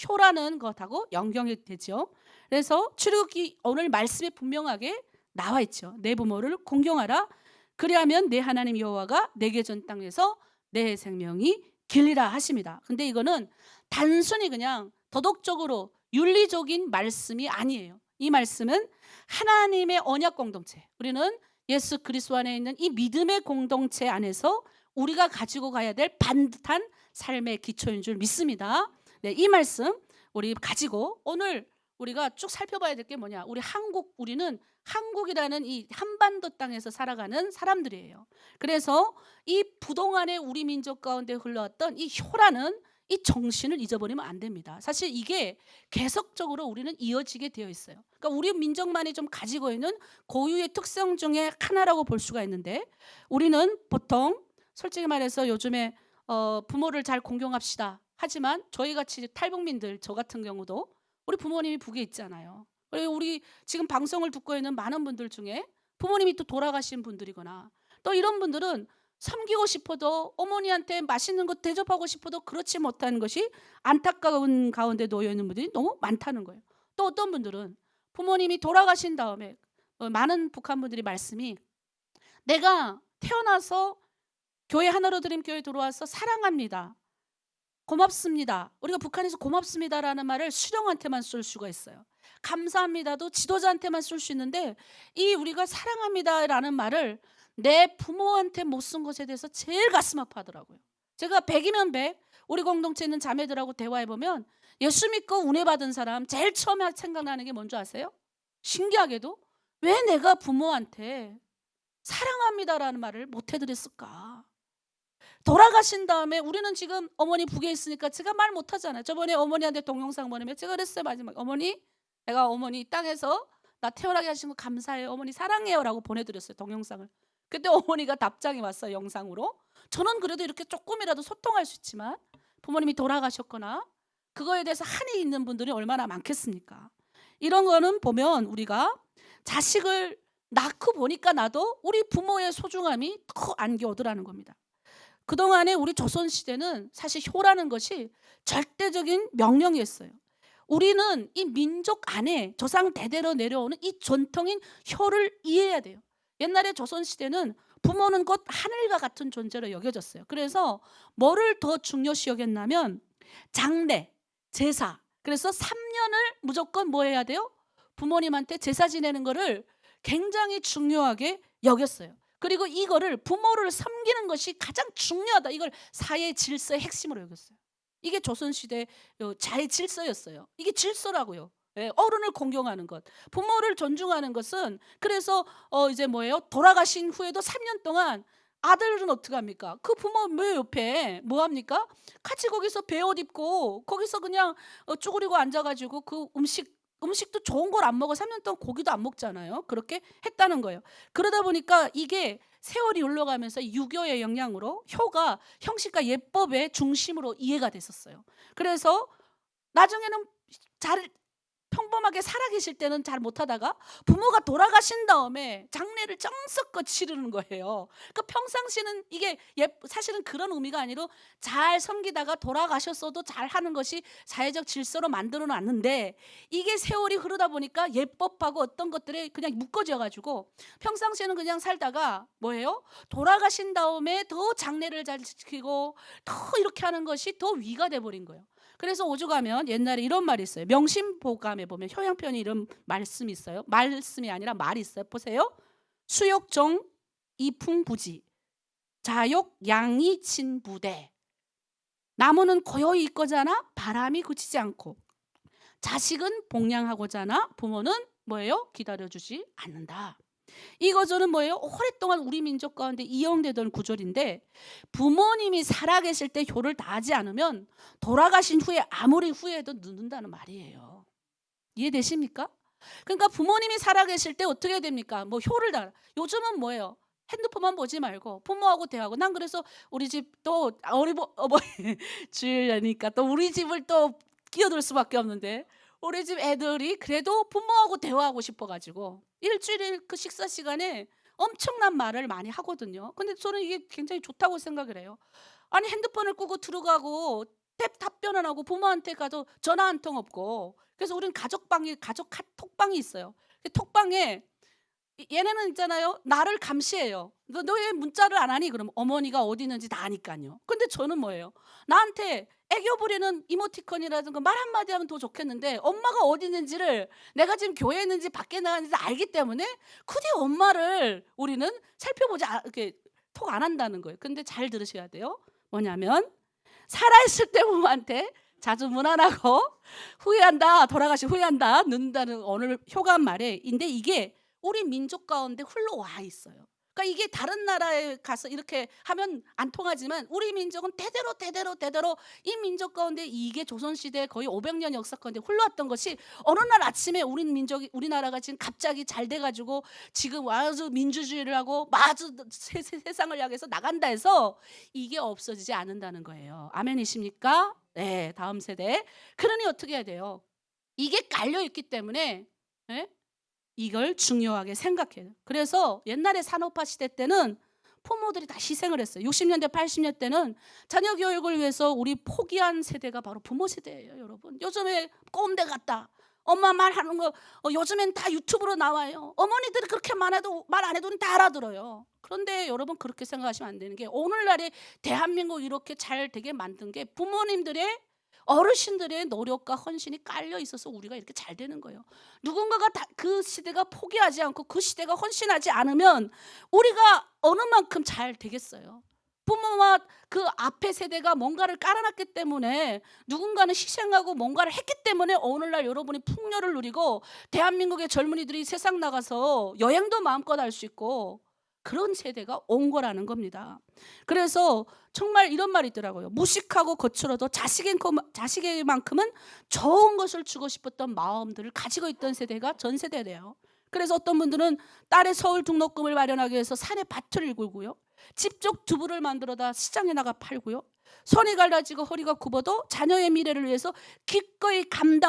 효라는 것하고 연결이 되죠. 그래서 출애굽기 오늘 말씀에 분명하게 나와 있죠. 내 부모를 공경하라. 그리하면 내 하나님 여호와가 내게 준 땅에서 내 생명이 길리라 하십니다. 근데 이거는 단순히 그냥 도덕적으로 윤리적인 말씀이 아니에요. 이 말씀은 하나님의 언약 공동체, 우리는 예수 그리스도 안에 있는 이 믿음의 공동체 안에서 우리가 가지고 가야 될 반듯한 삶의 기초인 줄 믿습니다. 네, 이 말씀 우리 가지고 오늘 우리가 쭉 살펴봐야 될 게 뭐냐? 우리는 한국이라는 이 한반도 땅에서 살아가는 사람들이에요. 그래서 이 부동안의 우리 민족 가운데 흘러왔던 이 효라는 이 정신을 잊어버리면 안 됩니다. 사실 이게 계속적으로 우리는 이어지게 되어 있어요. 그러니까 우리 민족만이 좀 가지고 있는 고유의 특성 중에 하나라고 볼 수가 있는데, 우리는 보통 솔직히 말해서 요즘에 부모를 잘 공경합시다. 하지만 저희 같이 탈북민들, 저 같은 경우도 우리 부모님이 북에 있잖아요. 그리고 우리 지금 방송을 듣고 있는 많은 분들 중에 부모님이 또 돌아가신 분들이거나 또 이런 분들은 섬기고 싶어도 어머니한테 맛있는 거 대접하고 싶어도 그렇지 못하는 것이 안타까운 가운데 놓여 있는 분들이 너무 많다는 거예요. 또 어떤 분들은 부모님이 돌아가신 다음에 많은 북한 분들이 말씀이, 내가 태어나서 교회 하나로 드림 교회 들어와서 사랑합니다, 고맙습니다. 우리가 북한에서 고맙습니다라는 말을 수령한테만 쓸 수가 있어요. 감사합니다도 지도자한테만 쓸 수 있는데, 이 우리가 사랑합니다라는 말을 내 부모한테 못 쓴 것에 대해서 제일 가슴 아파하더라고요. 제가 100이면 100 우리 공동체 있는 자매들하고 대화해보면 예수 믿고 은혜 받은 사람 제일 처음에 생각나는 게 뭔지 아세요? 신기하게도 왜 내가 부모한테 사랑합니다라는 말을 못 해드렸을까? 돌아가신 다음에 우리는 지금 어머니 북에 있으니까 제가 말 못하잖아요. 저번에 어머니한테 동영상 보내면 제가 그랬어요. 마지막에 어머니, 내가 어머니 이 땅에서 나 태어나게 하신 거 감사해요, 어머니 사랑해요 라고 보내드렸어요, 동영상을. 그때 어머니가 답장이 왔어요, 영상으로. 저는 그래도 이렇게 조금이라도 소통할 수 있지만 부모님이 돌아가셨거나 그거에 대해서 한이 있는 분들이 얼마나 많겠습니까? 이런 거는 보면 우리가 자식을 낳고 보니까 나도 우리 부모의 소중함이 더 안겨오더라는 겁니다. 그동안에 우리 조선시대는 사실 효라는 것이 절대적인 명령이었어요. 우리는 이 민족 안에 조상 대대로 내려오는 이 전통인 효를 이해해야 돼요. 옛날에 조선시대는 부모는 곧 하늘과 같은 존재로 여겨졌어요. 그래서 뭐를 더 중요시 여겼냐면 장례, 제사. 그래서 3년을 무조건 뭐 해야 돼요? 부모님한테 제사 지내는 거를 굉장히 중요하게 여겼어요. 그리고 이거를 부모를 섬기는 것이 가장 중요하다. 이걸 사회 질서의 핵심으로 여겼어요. 이게 조선시대 자의 질서였어요. 이게 질서라고요. 예, 어른을 공경하는 것, 부모를 존중하는 것은. 그래서 이제 뭐예요? 돌아가신 후에도 3년 동안 아들은 어떻게 합니까? 그 부모 묘 옆에 뭐 합니까? 같이 거기서 배옷 입고 거기서 그냥 쭈그리고 앉아가지고 그 음식도 좋은 걸 안 먹어. 3년 동안 고기도 안 먹잖아요. 그렇게 했다는 거예요. 그러다 보니까 이게 세월이 흘러가면서 유교의 영향으로 효가 형식과 예법의 중심으로 이해가 됐었어요. 그래서 나중에는 잘 평범하게 살아계실 때는 잘 못하다가 부모가 돌아가신 다음에 장례를 정성껏 치르는 거예요. 그러니까 평상시는 이게 사실은 그런 의미가 아니라 잘 섬기다가 돌아가셨어도 잘 하는 것이 사회적 질서로 만들어 놨는데, 이게 세월이 흐르다 보니까 예법하고 어떤 것들이 그냥 묶어져 가지고 평상시에는 그냥 살다가 뭐예요? 돌아가신 다음에 더 장례를 잘 지키고 더 이렇게 하는 것이 더 위가 돼 버린 거예요. 그래서 오죽하면 옛날에 이런 말이 있어요. 명심보감에 보면 효양편이 이런 말씀이 있어요. 말씀이 아니라 말이 있어요. 보세요. 수욕종 이풍부지, 자욕 양이친부대. 나무는 고요히 있고자나 바람이 그치지 않고, 자식은 복양하고자나 부모는 뭐예요? 기다려주지 않는다. 이거저는 뭐예요? 오랫동안 우리 민족 가운데 이용되던 구절인데, 부모님이 살아계실 때 효를 다하지 않으면 돌아가신 후에 아무리 후회해도 늦는다는 말이에요. 이해되십니까? 그러니까 부모님이 살아계실 때 어떻게 됩니까? 뭐 효를 다. 요즘은 뭐예요? 핸드폰만 보지 말고 부모하고 대화하고. 난 그래서 우리 집 또 어머니 주일이니까 또 우리 집을 또 끼어들 수밖에 없는데, 우리 집 애들이 그래도 부모하고 대화하고 싶어가지고 일주일에 그 식사 시간에 엄청난 말을 많이 하거든요. 근데 저는 이게 굉장히 좋다고 생각을 해요. 아니 핸드폰을 끄고 들어가고 답변 안 하고 부모한테 가도 전화 한 통 없고. 그래서 우리는 가족 카톡방이 있어요. 그 톡방에 얘네는 있잖아요, 나를 감시해요. 너 왜 문자를 안 하니? 그러면 어머니가 어디 있는지 다 아니까요. 근데 저는 뭐예요? 나한테 애교 부리는 이모티콘이라든가 말 한마디 하면 더 좋겠는데, 엄마가 어디 있는지를, 내가 지금 교회에 있는지 밖에 나가는지 알기 때문에 굳이 엄마를 우리는 살펴보지 이렇게 톡 안 한다는 거예요. 근데 잘 들으셔야 돼요. 뭐냐면 살아있을 때 부모한테 자주 무난하고 후회한다, 돌아가시 후회한다, 늦는다는 오늘 효과음 말에인데 이게 우리 민족 가운데 흘러와 있어요. 그러니까 이게 다른 나라에 가서 이렇게 하면 안 통하지만 우리 민족은 대대로 이 민족 가운데 이게 조선시대 거의 500년 역사 가운데 흘러왔던 것이 어느 날 아침에 우리나라가 지금 갑자기 잘 돼가지고 지금 아주 민주주의를 하고 아주 세상을 향해서 나간다 해서 이게 없어지지 않는다는 거예요. 아멘이십니까? 네, 다음 세대. 그러니 어떻게 해야 돼요? 이게 깔려 있기 때문에 예? 이걸 중요하게 생각해요. 그래서 옛날에 산업화 시대 때는 부모들이 다 희생을 했어요. 60년대 80년대는 자녀 교육을 위해서 우리 포기한 세대가 바로 부모 세대예요. 여러분 요즘에 꼰대 같다, 엄마 말하는 거 요즘엔 다 유튜브로 나와요. 어머니들이 그렇게 말 안 해도 다 알아들어요. 그런데 여러분 그렇게 생각하시면 안 되는 게 오늘날에 대한민국 이렇게 잘 되게 만든 게 부모님들의 어르신들의 노력과 헌신이 깔려 있어서 우리가 이렇게 잘 되는 거예요. 누군가가 그 시대가 포기하지 않고 그 시대가 헌신하지 않으면 우리가 어느 만큼 잘 되겠어요. 부모와 그 앞에 세대가 뭔가를 깔아놨기 때문에 누군가는 희생하고 뭔가를 했기 때문에 오늘날 여러분이 풍요를 누리고 대한민국의 젊은이들이 세상 나가서 여행도 마음껏 할 수 있고 그런 세대가 온 거라는 겁니다. 그래서 정말 이런 말이 있더라고요. 무식하고 거칠어도 자식에게만큼은 좋은 것을 주고 싶었던 마음들을 가지고 있던 세대가 전 세대래요. 그래서 어떤 분들은 딸의 서울 등록금을 마련하기 위해서 산에 밭을 일구고요, 집쪽 두부를 만들어다 시장에 나가 팔고요, 손이 갈라지고 허리가 굽어도 자녀의 미래를 위해서 기꺼이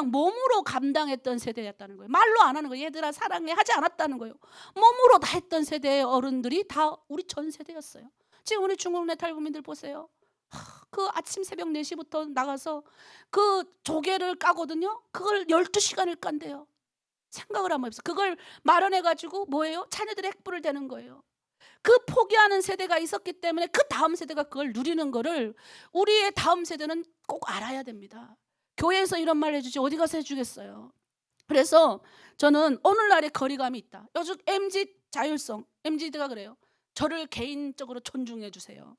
몸으로 감당했던 세대였다는 거예요. 말로 안 하는 거예요. 얘들아 사랑해 하지 않았다는 거예요. 몸으로 다 했던 세대의 어른들이 다 우리 전 세대였어요. 지금 우리 중국 내탈국민들 보세요. 그 아침 새벽 4시부터 나가서 그 조개를 까거든요. 그걸 12시간을 깐대요. 생각을 한번 해보세요. 그걸 마련해가지고 뭐예요? 자녀들의 핵불을 대는 거예요. 그 포기하는 세대가 있었기 때문에 그 다음 세대가 그걸 누리는 거를 우리의 다음 세대는 꼭 알아야 됩니다. 교회에서 이런 말 해주지 어디 가서 해주겠어요. 그래서 저는 오늘날의 거리감이 있다. 요즘 MZ 자율성, MZ가 그래요. 저를 개인적으로 존중해 주세요.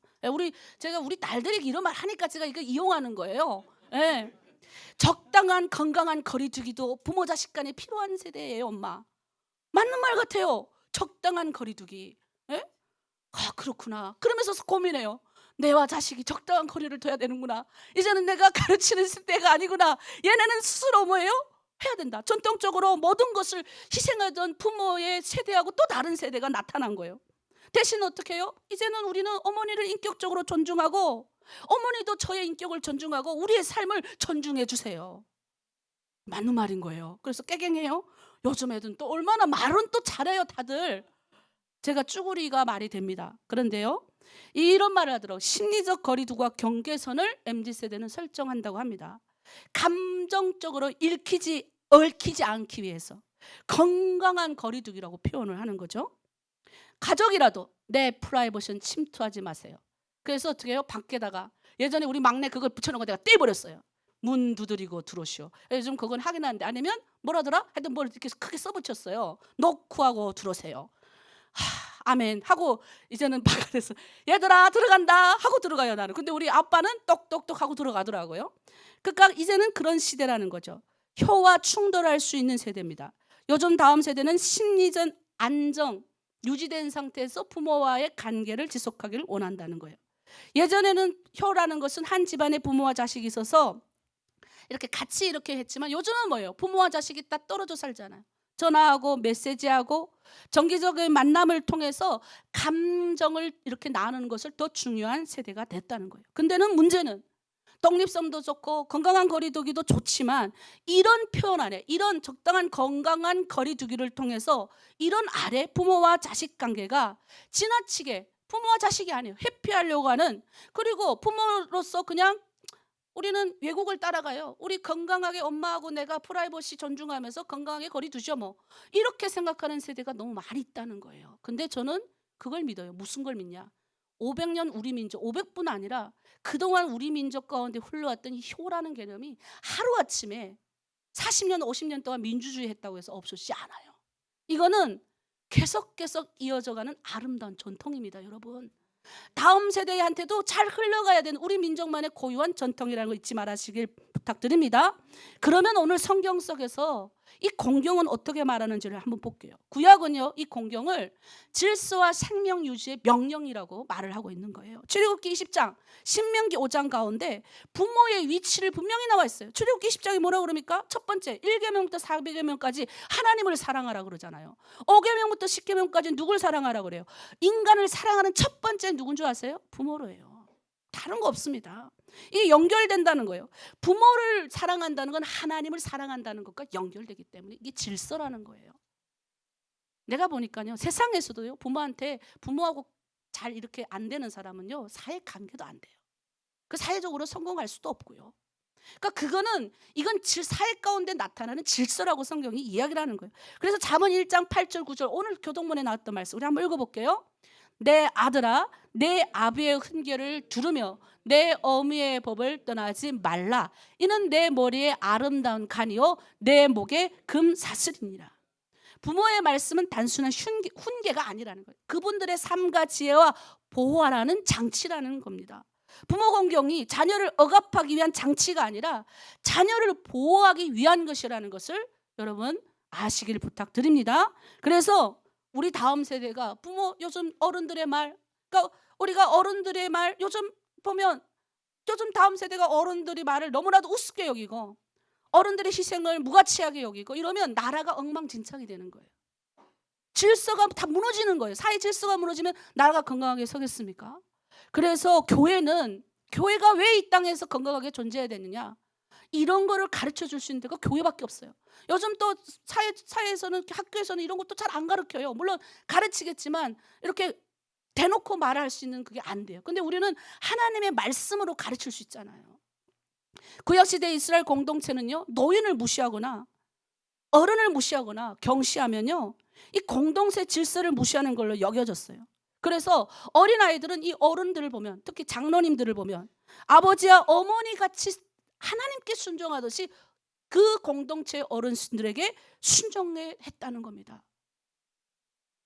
제가 우리 딸들이 이런 말 하니까 제가 이거 이용하는 거예요. 예. 적당한 건강한 거리두기도 부모 자식 간에 필요한 세대예요, 엄마. 맞는 말 같아요. 적당한 거리두기. 예? 아, 그렇구나. 그러면서 고민해요. 내와 자식이 적당한 거리를 둬야 되는구나. 이제는 내가 가르치는 때가 아니구나. 얘네는 스스로 뭐예요? 해야 된다. 전통적으로 모든 것을 희생하던 부모의 세대하고 또 다른 세대가 나타난 거예요. 대신 어떻게 해요? 이제는 우리는 어머니를 인격적으로 존중하고 어머니도 저의 인격을 존중하고 우리의 삶을 존중해 주세요. 맞는 말인 거예요. 그래서 깨갱해요. 요즘 애들은 또 얼마나 말은 또 잘해요 다들. 제가 쭈구리가 말이 됩니다. 그런데요, 이런 말을 하더라고요. 심리적 거리두기와 경계선을 MZ세대는 설정한다고 합니다. 감정적으로 얽히지 않기 위해서 건강한 거리두기라고 표현을 하는 거죠. 가족이라도 내 프라이버시는 침투하지 마세요. 그래서 어떻게 해요? 밖에다가 예전에 우리 막내 그걸 붙여놓은 거 내가 떼버렸어요. 문 두드리고 들어오시오. 요즘 그건 하긴 하는데 아니면 뭐라더라? 하여튼 뭘 이렇게 크게 써붙였어요. 놓고 하고 들어오세요. 아멘 하고 이제는 바깥에서 얘들아 들어간다 하고 들어가요 나는. 근데 우리 아빠는 똑똑똑 하고 들어가더라고요. 그러니까 이제는 그런 시대라는 거죠. 효와 충돌할 수 있는 세대입니다. 요즘 다음 세대는 심리적 안정 유지된 상태에서 부모와의 관계를 지속하기를 원한다는 거예요. 예전에는 효라는 것은 한 집안에 부모와 자식이 있어서 이렇게 같이 이렇게 했지만 요즘은 뭐예요? 부모와 자식이 딱 떨어져 살잖아요. 전화하고 메시지하고 정기적인 만남을 통해서 감정을 이렇게 나누는 것을 더 중요한 세대가 됐다는 거예요. 근데는 문제는 독립성도 좋고 건강한 거리두기도 좋지만 이런 표현 안에 이런 적당한 건강한 거리두기를 통해서 이런 아래 부모와 자식 관계가 지나치게 부모와 자식이 아니에요. 회피하려고 하는, 그리고 부모로서 그냥 우리는 외국을 따라가요. 우리 건강하게 엄마하고 내가 프라이버시 존중하면서 건강하게 거리 두죠 뭐. 이렇게 생각하는 세대가 너무 많이 있다는 거예요. 근데 저는 그걸 믿어요. 무슨 걸 믿냐? 500년 우리 민족, 500뿐 아니라 그동안 우리 민족 가운데 흘러왔던 이 효라는 개념이 하루아침에 40년, 50년 동안 민주주의 했다고 해서 없어지지 않아요. 이거는 계속 이어져가는 아름다운 전통입니다, 여러분. 다음 세대한테도 잘 흘러가야 되는 우리 민족만의 고유한 전통이라는 거 잊지 말으시길 부탁드립니다. 그러면 오늘 성경 속에서 이 공경은 어떻게 말하는지를 한번 볼게요. 구약은요, 이 공경을 질서와 생명 유지의 명령이라고 말을 하고 있는 거예요. 출애굽기 20장, 신명기 5장 가운데 부모의 위치를 분명히 나와 있어요. 출애굽기 20장이 뭐라고 그럽니까? 첫 번째 1계명부터 4계명까지 하나님을 사랑하라 그러잖아요. 5계명부터 10계명까지 누굴 사랑하라 그래요? 인간을 사랑하는 첫 번째 누군 줄 아세요? 부모로예요. 다른 거 없습니다. 이게 연결된다는 거예요. 부모를 사랑한다는 건 하나님을 사랑한다는 것과 연결되기 때문에 이게 질서라는 거예요. 내가 보니까요, 세상에서도요, 부모하고 잘 이렇게 안 되는 사람은요, 사회 관계도 안 돼요. 그 사회적으로 성공할 수도 없고요. 그러니까 이건 사회 가운데 나타나는 질서라고 성경이 이야기를 하는 거예요. 그래서 잠언 1장 8절 9절 오늘 교동문에 나왔던 말씀 우리 한번 읽어볼게요. 내 아들아, 내 아비의 훈계를 두르며 내 어미의 법을 떠나지 말라. 이는 내 머리에 아름다운 간이요 내 목에 금사슬이니라. 부모의 말씀은 단순한 훈계가 아니라는 거예요. 그분들의 삶과 지혜와 보호하라는 장치라는 겁니다. 부모 공경이 자녀를 억압하기 위한 장치가 아니라 자녀를 보호하기 위한 것이라는 것을 여러분 아시길 부탁드립니다. 그래서 우리 다음 세대가 요즘 어른들의 말, 그러니까 우리가 어른들의 말 요즘 보면 요즘 다음 세대가 어른들의 말을 너무나도 우습게 여기고 어른들의 희생을 무가치하게 여기고 이러면 나라가 엉망진창이 되는 거예요. 질서가 다 무너지는 거예요. 사회 질서가 무너지면 나라가 건강하게 서겠습니까? 그래서 교회가 왜 이 땅에서 건강하게 존재해야 되느냐? 이런 거를 가르쳐 줄 수 있는 데가 교회밖에 없어요. 요즘 또 사회에서는 학교에서는 이런 것도 잘 안 가르쳐요. 물론 가르치겠지만 이렇게 대놓고 말할 수 있는 그게 안 돼요. 근데 우리는 하나님의 말씀으로 가르칠 수 있잖아요. 구약시대 이스라엘 공동체는요, 노인을 무시하거나 어른을 무시하거나 경시하면요, 이 공동체 질서를 무시하는 걸로 여겨졌어요. 그래서 어린아이들은 이 어른들을 보면, 특히 장로님들을 보면 아버지와 어머니 같이 하나님께 순종하듯이 그 공동체의 어른들에게 순종했다는 겁니다.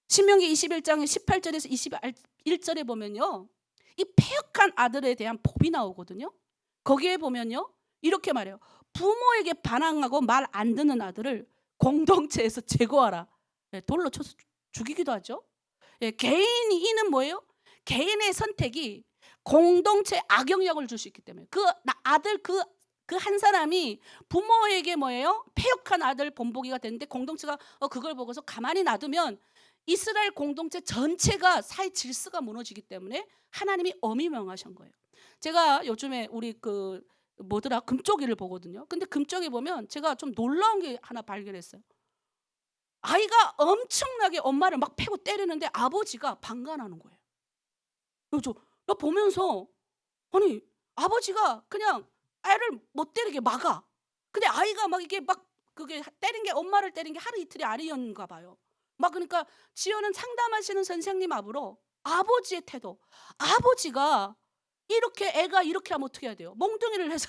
신명기 21장의 18절에서 21절에 보면요, 이 패역한 아들에 대한 법이 나오거든요. 거기에 보면요, 이렇게 말해요. 부모에게 반항하고 말 안 듣는 아들을 공동체에서 제거하라. 돌로 쳐서 죽이기도 하죠. 이는 뭐예요? 개인의 선택이 공동체 악영향을 줄 수 있기 때문에 그 한 사람이 부모에게 뭐예요? 패역한 아들 본보기가 되는데 공동체가 그걸 보고서 가만히 놔두면 이스라엘 공동체 전체가 사회 질서가 무너지기 때문에 하나님이 엄히 명하신 거예요. 제가 요즘에 우리 금쪽이를 보거든요. 근데 금쪽이 보면 제가 좀 놀라운 게 하나 발견했어요. 아이가 엄청나게 엄마를 막 패고 때리는데 아버지가 방관하는 거예요. 그래서 나 보면서 아니 아버지가 그냥 아이를 못 때리게 막아. 근데 아이가 막 이게 막 그게 엄마를 때린 게 하루 이틀이 아니었는가 봐요. 막 그러니까 지연은 상담하시는 선생님 앞으로 아버지의 태도, 아버지가 이렇게 애가 이렇게 하면 어떻게 해야 돼요? 몽둥이를 해서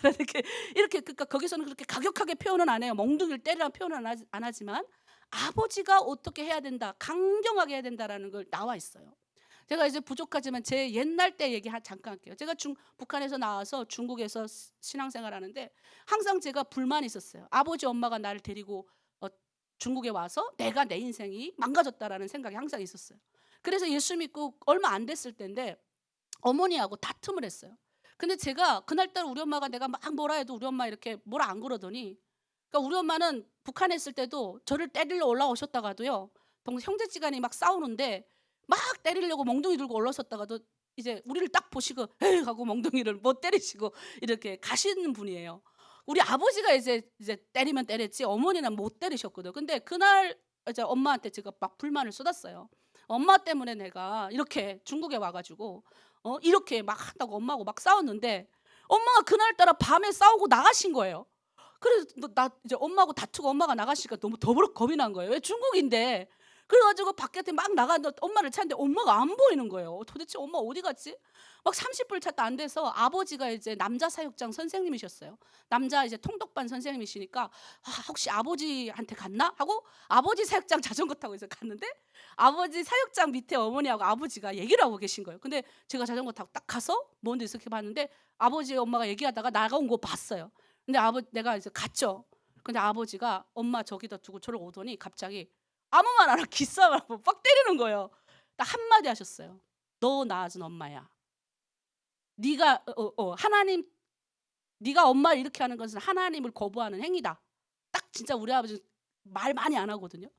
이렇게 그러니까 거기서는 그렇게 가격하게 표현은 안 해요. 몽둥이를 때리라는 표현은 안 하지만 아버지가 어떻게 해야 된다, 강경하게 해야 된다라는 걸 나와 있어요. 제가 이제 부족하지만 제 옛날 때 얘기 잠깐 할게요. 제가 북한에서 나와서 중국에서 신앙생활 하는데 항상 제가 불만이 있었어요. 아버지 엄마가 나를 데리고 중국에 와서 내가 내 인생이 망가졌다라는 생각이 항상 있었어요. 그래서 예수 믿고 얼마 안 됐을 때인데 어머니하고 다툼을 했어요. 근데 제가 그날따라 우리 엄마가 내가 막 뭐라 해도 우리 엄마 이렇게 뭐라 안 그러더니, 그러니까 우리 엄마는 북한에 있을 때도 저를 때리러 올라오셨다가도요, 형제지간이 막 싸우는데 막 때리려고 몽둥이 들고 올라섰다가도 이제 우리를 딱 보시고 에이 하고 몽둥이를 못 때리시고 이렇게 가시는 분이에요. 우리 아버지가 이제 때리면 때렸지 어머니는 못 때리셨거든. 근데 그날 이제 엄마한테 제가 막 불만을 쏟았어요. 엄마 때문에 내가 이렇게 중국에 와가지고 이렇게 막 한다고 엄마하고 막 싸웠는데 엄마가 그날따라 밤에 싸우고 나가신 거예요. 그래서 나 이제 엄마하고 다투고 엄마가 나가시니까 너무 더부룩 겁이 난 거예요. 왜 중국인데 그래가지고 바깥에 막 나갔는데 엄마를 찾는데 엄마가 안 보이는 거예요. 도대체 엄마 어디 갔지? 막 30분 찾다 안 돼서 아버지가 이제 남자 사육장 선생님이셨어요. 남자 이제 통독반 선생님이시니까 혹시 아버지한테 갔나? 하고 아버지 사육장 자전거 타고 해서 갔는데 아버지 사육장 밑에 어머니하고 아버지가 얘기를 하고 계신 거예요. 근데 제가 자전거 타고 딱 가서 뭔데 이렇게 봤는데 아버지 엄마가 얘기하다가 나가온 거 봤어요. 근데 내가 이제 갔죠. 근데 아버지가 엄마 저기다 두고 저를 오더니 갑자기 아무 말 안 하고 기싸움을 하고 빡 때리는 거예요. 딱 한마디 하셨어요. 너 낳아준 엄마야. 네가 하나님, 네가 엄마를 이렇게 하는 것은 하나님을 거부하는 행위다. 딱 진짜 우리 아버지 말 많이 안 하거든요.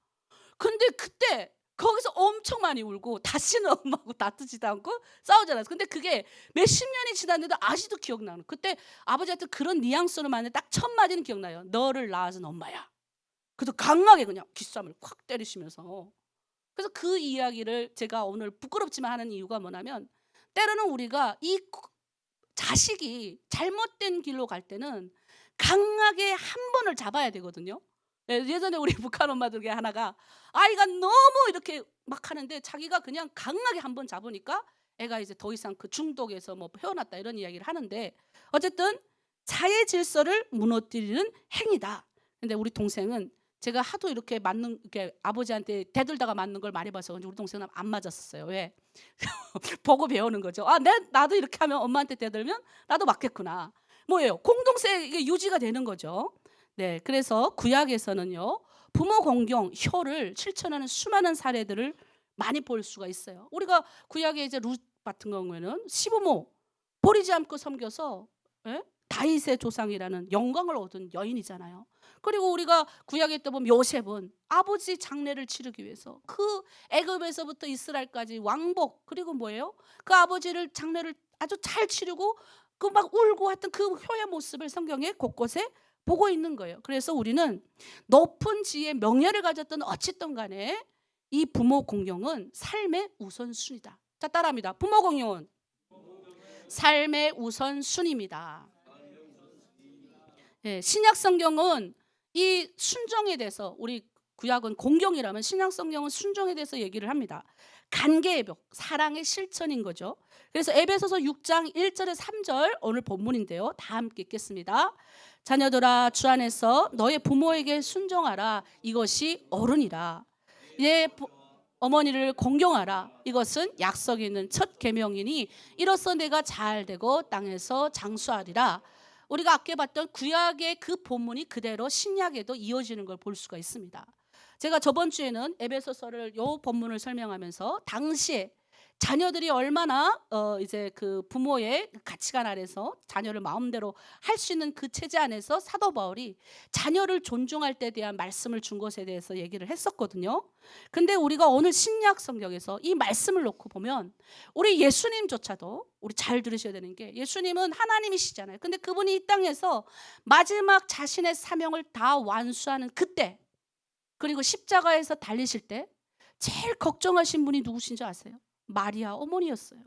근데 그때 거기서 엄청 많이 울고 다시는 엄마하고 다투지도 않고 싸우지 않았어요. 근데 그게 몇십 년이 지났는데도 아직도 기억나는. 그때 아버지한테 그런 뉘앙스로 말하는데 딱 첫 마디는 기억나요. 너를 낳아준 엄마야. 그래서 강하게 그냥 기싸움을 콱 때리시면서. 그래서 그 이야기를 제가 오늘 부끄럽지만 하는 이유가 뭐냐면 때로는 우리가 이 자식이 잘못된 길로 갈 때는 강하게 한 번을 잡아야 되거든요. 예전에 우리 북한 엄마들 중에 하나가 아이가 너무 이렇게 막 하는데 자기가 그냥 강하게 한 번 잡으니까 애가 이제 더 이상 그 중독에서 뭐 헤어났다 이런 이야기를 하는데 어쨌든 자의 질서를 무너뜨리는 행위다. 근데 우리 동생은 제가 하도 이렇게 아버지한테 대들다가 맞는 걸 많이 봐서 우리 동생은 안 맞았었어요. 왜? 보고 배우는 거죠. 나도 이렇게 하면 엄마한테 대들면 나도 맞겠구나. 뭐예요? 공동체 유지가 되는 거죠. 네, 그래서 구약에서는요 부모 공경, 효를 실천하는 수많은 사례들을 많이 볼 수가 있어요. 우리가 구약에 이제 룻 같은 경우에는 시부모 버리지 않고 섬겨서 다윗의 조상이라는 영광을 얻은 여인이잖아요. 그리고 우리가 구약에 또 보면 요셉은 아버지 장례를 치르기 위해서 그 애굽에서부터 이스라엘까지 왕복 그리고 뭐예요? 그 아버지를 장례를 아주 잘 치르고 그 막 울고 하여튼 그 효의 모습을 성경에 곳곳에 보고 있는 거예요. 그래서 우리는 높은 지혜 명예를 가졌던 어쨌든 간에 이 부모 공경은 삶의 우선순위다. 자, 따라합니다. 부모 공경은 삶의 우선순위입니다. 네, 신약 성경은 이 순종에 대해서 우리 구약은 공경이라면 신약 성경은 순종에 대해서 얘기를 합니다. 관계의 벽, 사랑의 실천인 거죠. 그래서 에베소서 6장 1절에 3절 오늘 본문인데요. 다 함께 읽겠습니다. 자녀들아 주 안에서 너의 부모에게 순종하라. 이것이 어른이라. 어머니를 공경하라. 이것은 약속이 있는 첫 계명이니 이로써 내가 잘 되고 땅에서 장수하리라. 우리가 아까 봤던 구약의 그 본문이 그대로 신약에도 이어지는 걸 볼 수가 있습니다. 제가 저번 주에는 에베소서를 요 본문을 설명하면서 당시에 자녀들이 얼마나 이제 그 부모의 가치관 아래서 자녀를 마음대로 할 수 있는 그 체제 안에서 사도 바울이 자녀를 존중할 때에 대한 말씀을 준 것에 대해서 얘기를 했었거든요. 근데 우리가 오늘 신약 성경에서 이 말씀을 놓고 보면 우리 예수님조차도 우리 잘 들으셔야 되는 게 예수님은 하나님이시잖아요. 근데 그분이 이 땅에서 마지막 자신의 사명을 다 완수하는 그때 그리고 십자가에서 달리실 때 제일 걱정하신 분이 누구신지 아세요? 마리아 어머니였어요.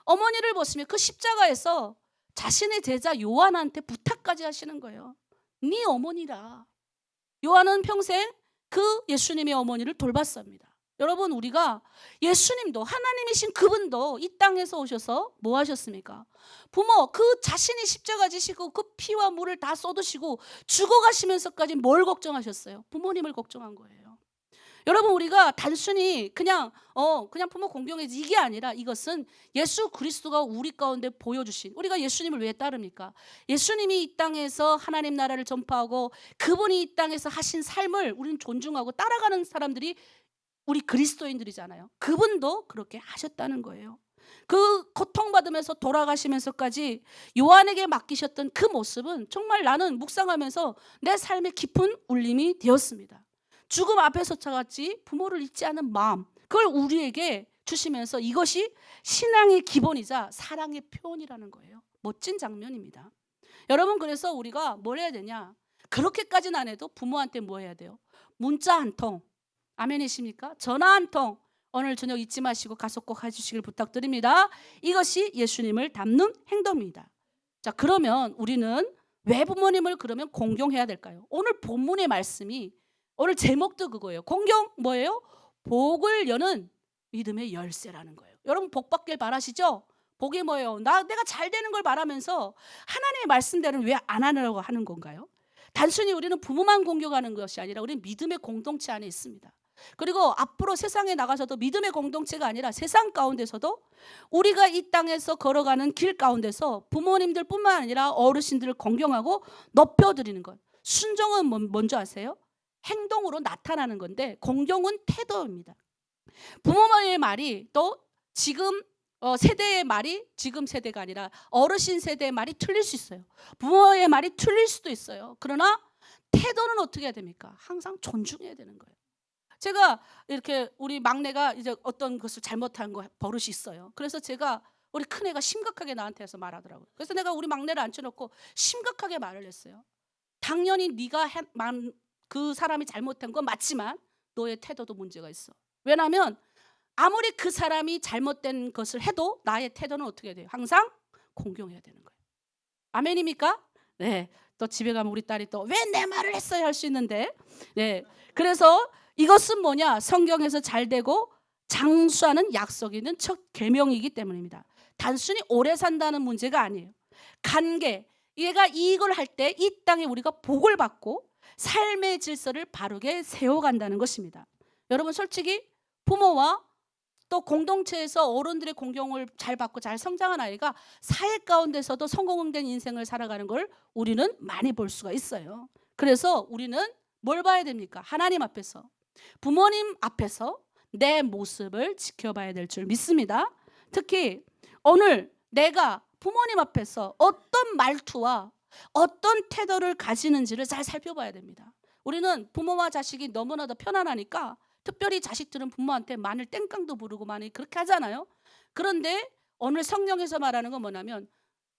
어머니를 보시면 그 십자가에서 자신의 제자 요한한테 부탁까지 하시는 거예요. 네 어머니라. 요한은 평생 그 예수님의 어머니를 돌봤습니다. 여러분 우리가 예수님도 하나님이신 그분도 이 땅에서 오셔서 뭐 하셨습니까? 부모 그 자신이 십자가 지시고 그 피와 물을 다 쏟으시고 죽어가시면서까지 뭘 걱정하셨어요? 부모님을 걱정한 거예요. 여러분 우리가 단순히 그냥 부모 공경해야지 이게 아니라 이것은 예수 그리스도가 우리 가운데 보여주신 우리가 예수님을 왜 따릅니까? 예수님이 이 땅에서 하나님 나라를 전파하고 그분이 이 땅에서 하신 삶을 우리는 존중하고 따라가는 사람들이 우리 그리스도인들이잖아요. 그분도 그렇게 하셨다는 거예요. 그 고통받으면서 돌아가시면서까지 요한에게 맡기셨던 그 모습은 정말 나는 묵상하면서 내 삶의 깊은 울림이 되었습니다. 죽음 앞에서 저같이 부모를 잊지 않은 마음 그걸 우리에게 주시면서 이것이 신앙의 기본이자 사랑의 표현이라는 거예요. 멋진 장면입니다. 여러분 그래서 우리가 뭘 해야 되냐? 그렇게까지는 안 해도 부모한테 뭐 해야 돼요? 문자 한 통, 아멘이십니까? 전화 한 통 오늘 저녁 잊지 마시고 가서 꼭 해주시길 부탁드립니다. 이것이 예수님을 닮는 행동입니다. 자 그러면 우리는 왜 부모님을 그러면 공경해야 될까요? 오늘 본문의 말씀이 오늘 제목도 그거예요. 공경 뭐예요? 복을 여는 믿음의 열쇠라는 거예요. 여러분 복 받길 바라시죠? 복이 뭐예요? 내가 잘 되는 걸 바라면서 하나님의 말씀대로는 왜 안 하려고 하는 건가요? 단순히 우리는 부모만 공격하는 것이 아니라 우리는 믿음의 공동체 안에 있습니다. 그리고 앞으로 세상에 나가서도 믿음의 공동체가 아니라 세상 가운데서도 우리가 이 땅에서 걸어가는 길 가운데서 부모님들뿐만 아니라 어르신들을 공경하고 높여드리는 것. 순종은 뭔지 아세요? 행동으로 나타나는 건데 공경은 태도입니다. 부모의 말이 또 지금 세대의 말이 지금 세대가 아니라 어르신 세대의 말이 틀릴 수 있어요. 부모의 말이 틀릴 수도 있어요. 그러나 태도는 어떻게 해야 됩니까? 항상 존중해야 되는 거예요. 제가 이렇게 우리 막내가 이제 어떤 것을 잘못한 거 버릇이 있어요. 그래서 제가 우리 큰애가 심각하게 나한테 해서 말하더라고요. 그래서 내가 우리 막내를 앉혀놓고 심각하게 말을 했어요. 당연히 네가 그 사람이 잘못한 건 맞지만 너의 태도도 문제가 있어. 왜냐하면 아무리 그 사람이 잘못된 것을 해도 나의 태도는 어떻게 해야 돼요? 항상 공경해야 되는 거예요. 아멘입니까? 네. 또 집에 가면 우리 딸이 또 왜 내 말을 했어야 할 수 있는데. 네. 그래서 이것은 뭐냐? 성경에서 잘 되고 장수하는 약속이 있는 첫 계명이기 때문입니다. 단순히 오래 산다는 문제가 아니에요. 관계, 얘가 이걸 할 때 이 땅에 우리가 복을 받고 삶의 질서를 바르게 세워간다는 것입니다. 여러분 솔직히 부모와 또 공동체에서 어른들의 공경을 잘 받고 잘 성장한 아이가 사회 가운데서도 성공된 인생을 살아가는 걸 우리는 많이 볼 수가 있어요. 그래서 우리는 뭘 봐야 됩니까? 하나님 앞에서, 부모님 앞에서 내 모습을 지켜봐야 될 줄 믿습니다. 특히 오늘 내가 부모님 앞에서 어떤 말투와 어떤 태도를 가지는지를 잘 살펴봐야 됩니다. 우리는 부모와 자식이 너무나도 편안하니까 특별히 자식들은 부모한테 마늘 땡깡도 부르고 많이 그렇게 하잖아요. 그런데 오늘 성경에서 말하는 건 뭐냐면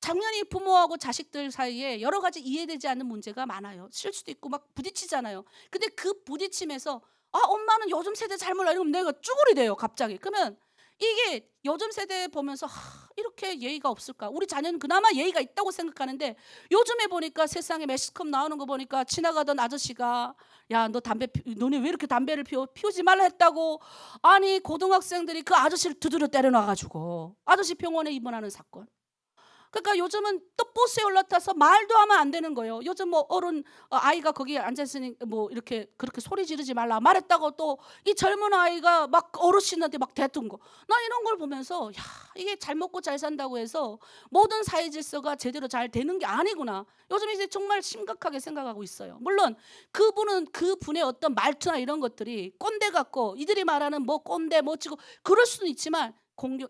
당연히 부모하고 자식들 사이에 여러 가지 이해되지 않는 문제가 많아요. 실수도 있고 막 부딪히잖아요. 근데 그 부딪힘에서 엄마는 요즘 세대 잘 몰라 이러면 내가 쭈구리 돼요 갑자기. 그러면 이게 요즘 세대 보면서 이렇게 예의가 없을까? 우리 자녀는 그나마 예의가 있다고 생각하는데 요즘에 보니까 세상에 매스컴 나오는 거 보니까 지나가던 아저씨가 야, 너네 왜 이렇게 담배를 피우지 말라 했다고. 아니 고등학생들이 그 아저씨를 두드려 때려놔가지고 아저씨 병원에 입원하는 사건. 그러니까 요즘은 또 버스에 올라타서 말도 하면 안 되는 거예요. 요즘 뭐 어른 아이가 거기 앉아있으니 뭐 이렇게 그렇게 소리 지르지 말라 말했다고 또 이 젊은 아이가 막 어르신한테 막 대든 거. 나 이런 걸 보면서 야, 이게 잘 먹고 잘 산다고 해서 모든 사회 질서가 제대로 잘 되는 게 아니구나. 요즘 이제 정말 심각하게 생각하고 있어요. 물론 그분의 어떤 말투나 이런 것들이 꼰대 같고 이들이 말하는 뭐 꼰대 멋지고 그럴 수는 있지만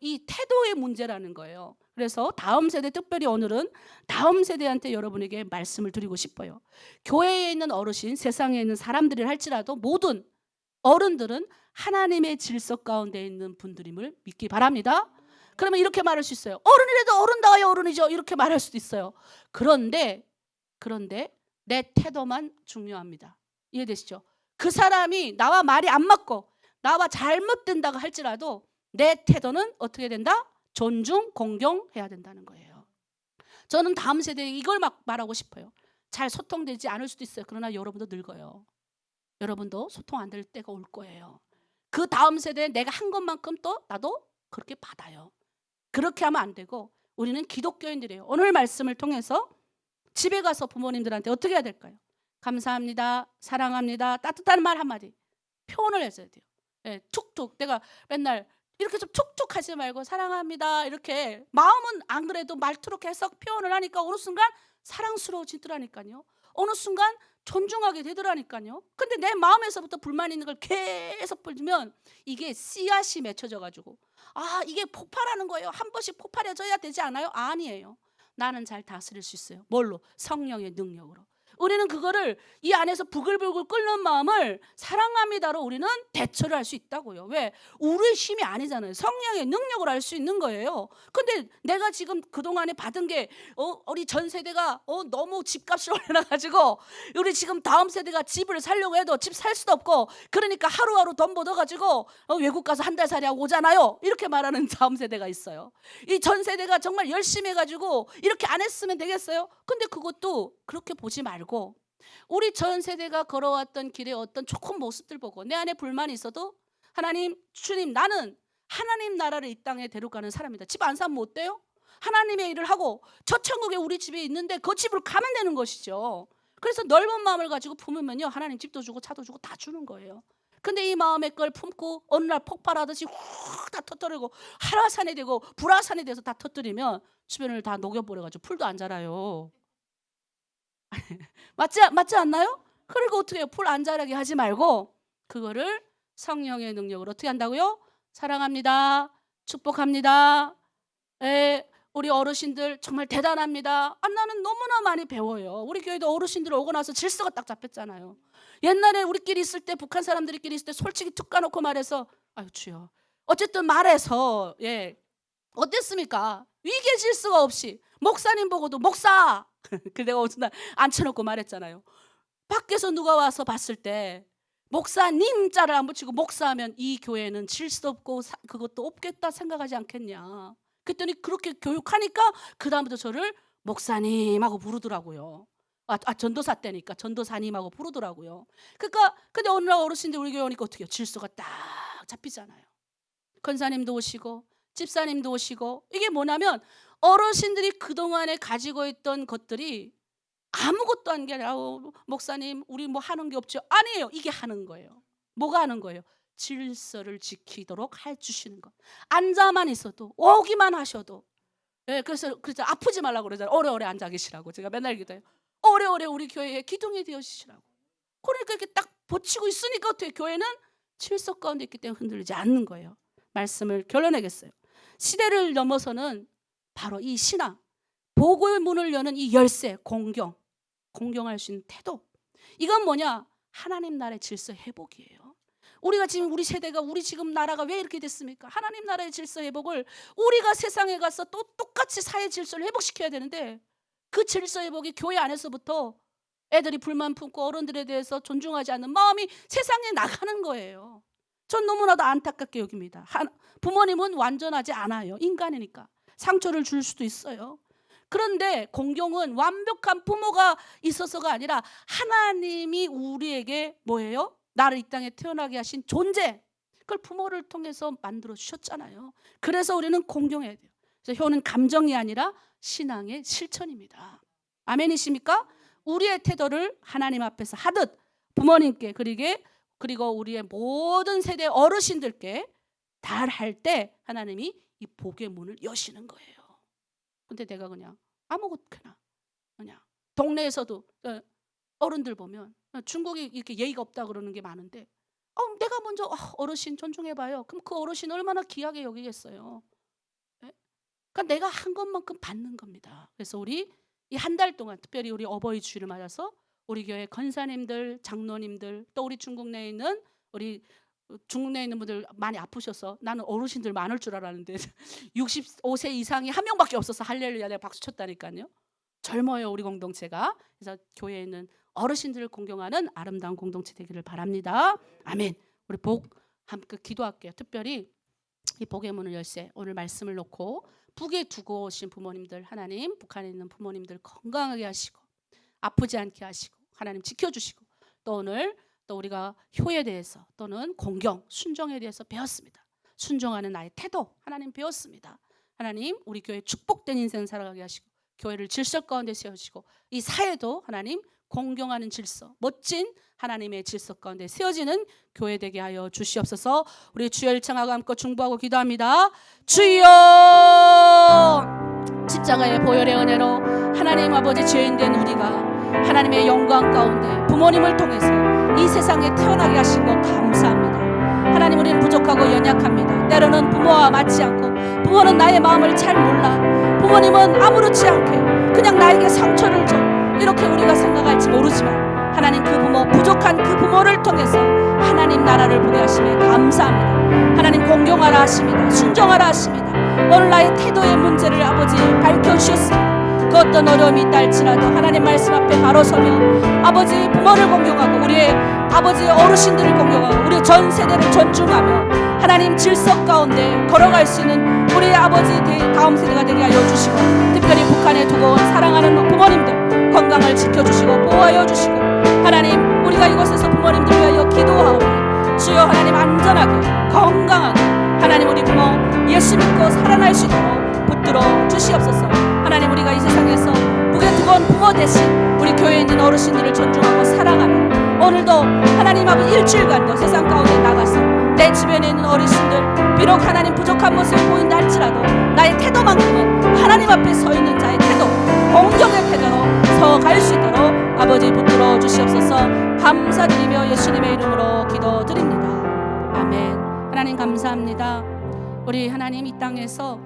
이 태도의 문제라는 거예요. 그래서 다음 세대, 특별히 오늘은 다음 세대한테 여러분에게 말씀을 드리고 싶어요. 교회에 있는 어르신, 세상에 있는 사람들이 할지라도 모든 어른들은 하나님의 질서 가운데 있는 분들임을 믿기 바랍니다. 그러면 이렇게 말할 수 있어요. 어른이라도 어른다워야 어른이죠. 이렇게 말할 수도 있어요. 그런데 내 태도만 중요합니다. 이해되시죠? 그 사람이 나와 말이 안 맞고 나와 잘못된다고 할지라도 내 태도는 어떻게 된다? 존중, 공경해야 된다는 거예요. 저는 다음 세대에 이걸 막 말하고 싶어요. 잘 소통되지 않을 수도 있어요. 그러나 여러분도 늙어요. 여러분도 소통 안 될 때가 올 거예요. 그 다음 세대에 내가 한 것만큼 또 나도 그렇게 받아요. 그렇게 하면 안 되고 우리는 기독교인들이에요. 오늘 말씀을 통해서 집에 가서 부모님들한테 어떻게 해야 될까요? 감사합니다, 사랑합니다, 따뜻한 말 한마디 표현을 해줘야 돼요. 네, 툭툭. 내가 맨날 이렇게 좀 툭툭 하지 말고 사랑합니다 이렇게 마음은 안 그래도 말투로 계속 표현을 하니까 어느 순간 사랑스러워지더라니까요. 어느 순간 존중하게 되더라니까요. 근데 내 마음에서부터 불만 있는 걸 계속 불면 이게 씨앗이 맺혀져 가지고 이게 폭발하는 거예요. 한 번씩 폭발해져야 되지 않아요? 아니에요. 나는 잘 다스릴 수 있어요. 뭘로? 성령의 능력으로. 우리는 그거를 이 안에서 부글부글 끓는 마음을 사랑합니다로 우리는 대처를 할 수 있다고요. 왜? 우리의 힘이 아니잖아요. 성령의 능력으로 할 수 있는 거예요. 근데 내가 지금 그동안에 받은 게 우리 전 세대가 너무 집값이 올라가지고 우리 지금 다음 세대가 집을 살려고 해도 집 살 수도 없고 그러니까 하루하루 돈 벌어가지고 외국 가서 한 달 살이 하고 오잖아요. 이렇게 말하는 다음 세대가 있어요. 이 전 세대가 정말 열심히 해가지고 이렇게 안 했으면 되겠어요? 근데 그것도 그렇게 보지 말고 우리 전 세대가 걸어왔던 길에 어떤 조금 모습들 보고 내 안에 불만이 있어도 하나님, 주님, 나는 하나님 나라를 이 땅에 데려가는 사람이다. 집 안 사면 어때요? 하나님의 일을 하고 저 천국에 우리 집에 있는데 그 집으로 가면 되는 것이죠. 그래서 넓은 마음을 가지고 품으면요, 하나님 집도 주고 차도 주고 다 주는 거예요. 근데 이 마음의 걸 품고 어느 날 폭발하듯이 훅 다 터뜨리고 한라산이 되고 불화산이 돼서 다 터뜨리면 주변을 다 녹여버려가지고 풀도 안 자라요. 맞지 않나요? 그리고 어떻게 해요? 풀 안 자라게 하지 말고 그거를 성령의 능력으로 어떻게 한다고요? 사랑합니다. 축복합니다. 우리 어르신들 정말 대단합니다. 나는 너무나 많이 배워요. 우리 교회도 어르신들 오고 나서 질서가 딱 잡혔잖아요. 옛날에 우리끼리 있을 때, 북한 사람들끼리 있을 때 솔직히 툭 까놓고 말해서 아유 주여, 어쨌든 말해서 어땠습니까? 위계 질서가 없이 목사님 보고도 목사 그 내가 어느 날 앉혀놓고 말했잖아요. 밖에서 누가 와서 봤을 때 목사님 자를 안 붙이고 목사하면 이 교회는 질서 없고 그것도 없겠다 생각하지 않겠냐. 그랬더니 그렇게 교육하니까 그 다음부터 저를 목사님하고 부르더라고요. 전도사 때니까 전도사님하고 부르더라고요. 그러니까 근데 어느 날 어르신들 우리 교회 오니까 어떻게 해요? 질서가 딱 잡히잖아요. 권사님도 오시고 집사님도 오시고. 이게 뭐냐면 어르신들이 그동안에 가지고 있던 것들이 아무것도 한 게 아니라 목사님 우리 뭐 하는 게 없죠. 아니에요. 이게 하는 거예요. 뭐가 하는 거예요? 질서를 지키도록 해주시는 것. 앉아만 있어도 오기만 하셔도. 그래서 아프지 말라고 그러잖아요. 오래오래 앉아 계시라고. 제가 맨날 기도해요. 오래오래 우리 교회에 기둥이 되어주시라고. 그러니까 이렇게 딱 버치고 있으니까 어떻게 교회는 질서 가운데 있기 때문에 흔들리지 않는 거예요. 말씀을 결론내겠어요. 시대를 넘어서는 바로 이 신앙, 복의 문을 여는 이 열쇠, 공경할 수 있는 태도. 이건 뭐냐? 하나님 나라의 질서 회복이에요. 우리가 지금 우리 세대가 우리 지금 나라가 왜 이렇게 됐습니까? 하나님 나라의 질서 회복을 우리가 세상에 가서 또 똑같이 사회 질서를 회복시켜야 되는데 그 질서 회복이 교회 안에서부터 애들이 불만 품고 어른들에 대해서 존중하지 않는 마음이 세상에 나가는 거예요. 전 너무나도 안타깝게 여깁니다. 부모님은 완전하지 않아요. 인간이니까 상처를 줄 수도 있어요. 그런데 공경은 완벽한 부모가 있어서가 아니라 하나님이 우리에게 뭐예요? 나를 이 땅에 태어나게 하신 존재, 그걸 부모를 통해서 만들어 주셨잖아요. 그래서 우리는 공경해야 돼요. 그래서 효는 감정이 아니라 신앙의 실천입니다. 아멘이십니까? 우리의 태도를 하나님 앞에서 하듯 부모님께 그리고 우리의 모든 세대 어르신들께 잘 할 때 하나님이 이 복의 문을 여시는 거예요. 근데 내가 그냥 아무것도나 그냥 동네에서도 어른들 보면 중국이 이렇게 예의가 없다 그러는 게 많은데 내가 먼저 어르신 존중해봐요. 그럼 그 어르신 얼마나 귀하게 여기겠어요. 그러니까 내가 한 것만큼 받는 겁니다. 그래서 우리 이 한 달 동안 특별히 우리 어버이 주일을 맞아서 우리 교회 권사님들, 장로님들 또 우리 중국 내에 있는 분들 많이 아프셔서 나는 어르신들 많을 줄 알았는데 65세 이상이 한 명밖에 없어서 할렐루야 내가 박수 쳤다니까요. 젊어요 우리 공동체가. 그래서 교회에 있는 어르신들을 공경하는 아름다운 공동체 되기를 바랍니다. 아멘. 우리 함께 기도할게요. 특별히 이 복의 문을 열쇠 오늘 말씀을 놓고 북에 두고 오신 부모님들 하나님, 북한에 있는 부모님들 건강하게 하시고 아프지 않게 하시고 하나님 지켜주시고 또 오늘 또 우리가 효에 대해서 또는 공경, 순종에 대해서 배웠습니다. 순종하는 나의 태도 하나님 배웠습니다. 하나님 우리 교회 축복된 인생 살아가게 하시고 교회를 질서 가운데 세우시고 이 사회도 하나님 공경하는 질서, 멋진 하나님의 질서 가운데 세워지는 교회 되게 하여 주시옵소서. 우리 주여 일창하고 함께 중보하고 기도합니다. 주여 십자가의 보혈의 은혜로 하나님 아버지 죄인된 우리가 하나님의 영광 가운데 부모님을 통해서 이 세상에 태어나게 하신 것 감사합니다. 하나님 우리는 부족하고 연약합니다. 때로는 부모와 맞지 않고 부모는 나의 마음을 잘 몰라 부모님은 아무렇지 않게 그냥 나에게 상처를 줘 이렇게 우리가 생각할지 모르지만 하나님 그 부모 부족한 그 부모를 통해서 하나님 나라를 보게 하시며 감사합니다. 하나님 공경하라 하십니다. 순종하라 하십니다. 오늘 나의 태도의 문제를 아버지 밝혀주셨습니다. 그 어떤 어려움이 있다 할지라도 하나님 말씀 앞에 바로 서며 아버지 부모를 공경하고 우리의 아버지 어르신들을 공경하고 우리 전 세대를 존중하며 하나님 질서 가운데 걸어갈 수 있는 우리 아버지 다음 세대가 되게 하여 주시고 특별히 북한에 두고 온 사랑하는 부모님들 건강을 지켜주시고 보호하여 주시고 하나님 우리가 이곳에서 부모님들 위하여 기도하오니 주여 하나님 안전하게 건강하게 하나님 우리 부모 예수 믿고 살아날 수 있도록 붙들어 주시옵소서. 하나님 우리가 이 세상에서 무게 두건 부모 대신 우리 교회에 있는 어르신들을 존중하고 사랑하며 오늘도 하나님 아버지 일주일간도 세상 가운데 나가서 내 주변에 있는 어르신들 비록 하나님 부족한 모습을 보인다 할지라도 나의 태도만큼은 하나님 앞에 서 있는 자의 태도, 공경의 태도로 서갈 수 있도록 아버지 붙들어 주시옵소서. 감사드리며 예수님의 이름으로 기도드립니다. 아멘. 하나님 감사합니다. 우리 하나님 이 땅에서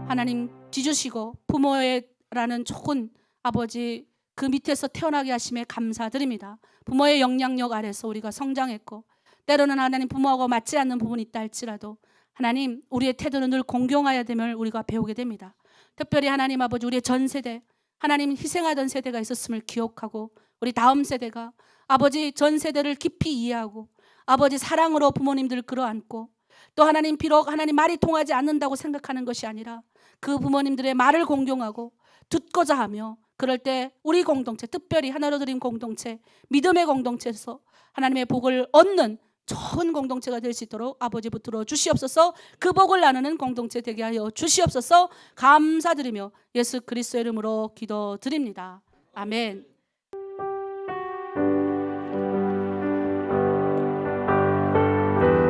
하나님 지주시고 부모라는 좋은 아버지 그 밑에서 태어나게 하심에 감사드립니다. 부모의 영향력 아래서 우리가 성장했고 때로는 하나님 부모하고 맞지 않는 부분이 있다 할지라도 하나님 우리의 태도는 늘 공경해야 됨을 우리가 배우게 됩니다. 특별히 하나님 아버지 우리의 전 세대 하나님 희생하던 세대가 있었음을 기억하고 우리 다음 세대가 아버지 전 세대를 깊이 이해하고 아버지 사랑으로 부모님들을 끌어안고 또 하나님 비록 하나님 말이 통하지 않는다고 생각하는 것이 아니라 그 부모님들의 말을 공경하고 듣고자 하며 그럴 때 우리 공동체 특별히 하나로 드림 공동체 믿음의 공동체에서 하나님의 복을 얻는 좋은 공동체가 될 수 있도록 아버지 붙들어 주시옵소서. 그 복을 나누는 공동체 되게 하여 주시옵소서. 감사드리며 예수 그리스도 이름으로 기도드립니다. 아멘.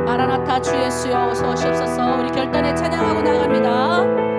마라나타 주 예수여 어서 오시옵소서. 우리 결단에 찬양하고 나갑니다.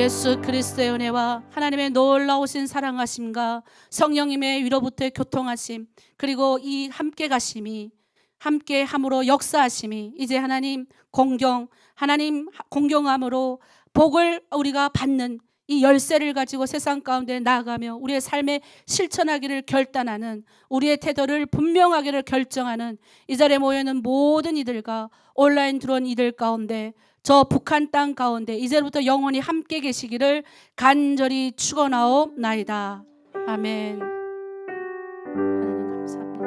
예수 그리스도의 은혜와 하나님의 놀라우신 사랑하심과 성령님의 위로부터의 교통하심 그리고 이 함께 가심이 함께 함으로 역사하심이 이제 하나님 공경함으로 복을 우리가 받는 이 열쇠를 가지고 세상 가운데 나아가며 우리의 삶에 실천하기를 결단하는 우리의 태도를 분명하기를 결정하는 이 자리에 모여있는 모든 이들과 온라인 들어온 이들 가운데 저 북한 땅 가운데 이제부터 영원히 함께 계시기를 간절히 축원하옵나이다. 아멘. 하나님 감사합니다.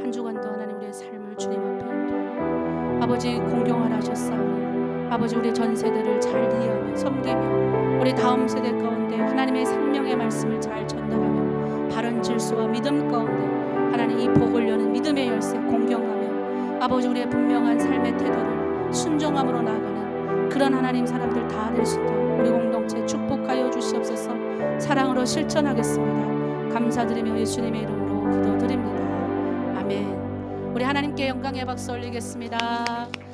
한 주간도 하나님 우리의 삶을 주님 앞에 인도하며 아버지 공경하라 하셨사오니 아버지 우리 전 세대를 잘 이해하며 섬기며 우리 다음 세대 가운데 하나님의 생명의 말씀을 잘 전달하며 바른 질서와 믿음 가운데 하나님 이 복을 여는 믿음의 열쇠 공경하며 아버지 우리의 분명한 삶의 태도를 순종함으로 나아가는 그런 하나님 사람들 다 될 수 있도록 우리 공동체 축복하여 주시옵소서. 사랑으로 실천하겠습니다. 감사드리며 예수님의 이름으로 기도드립니다. 아멘. 우리 하나님께 영광의 박수 올리겠습니다.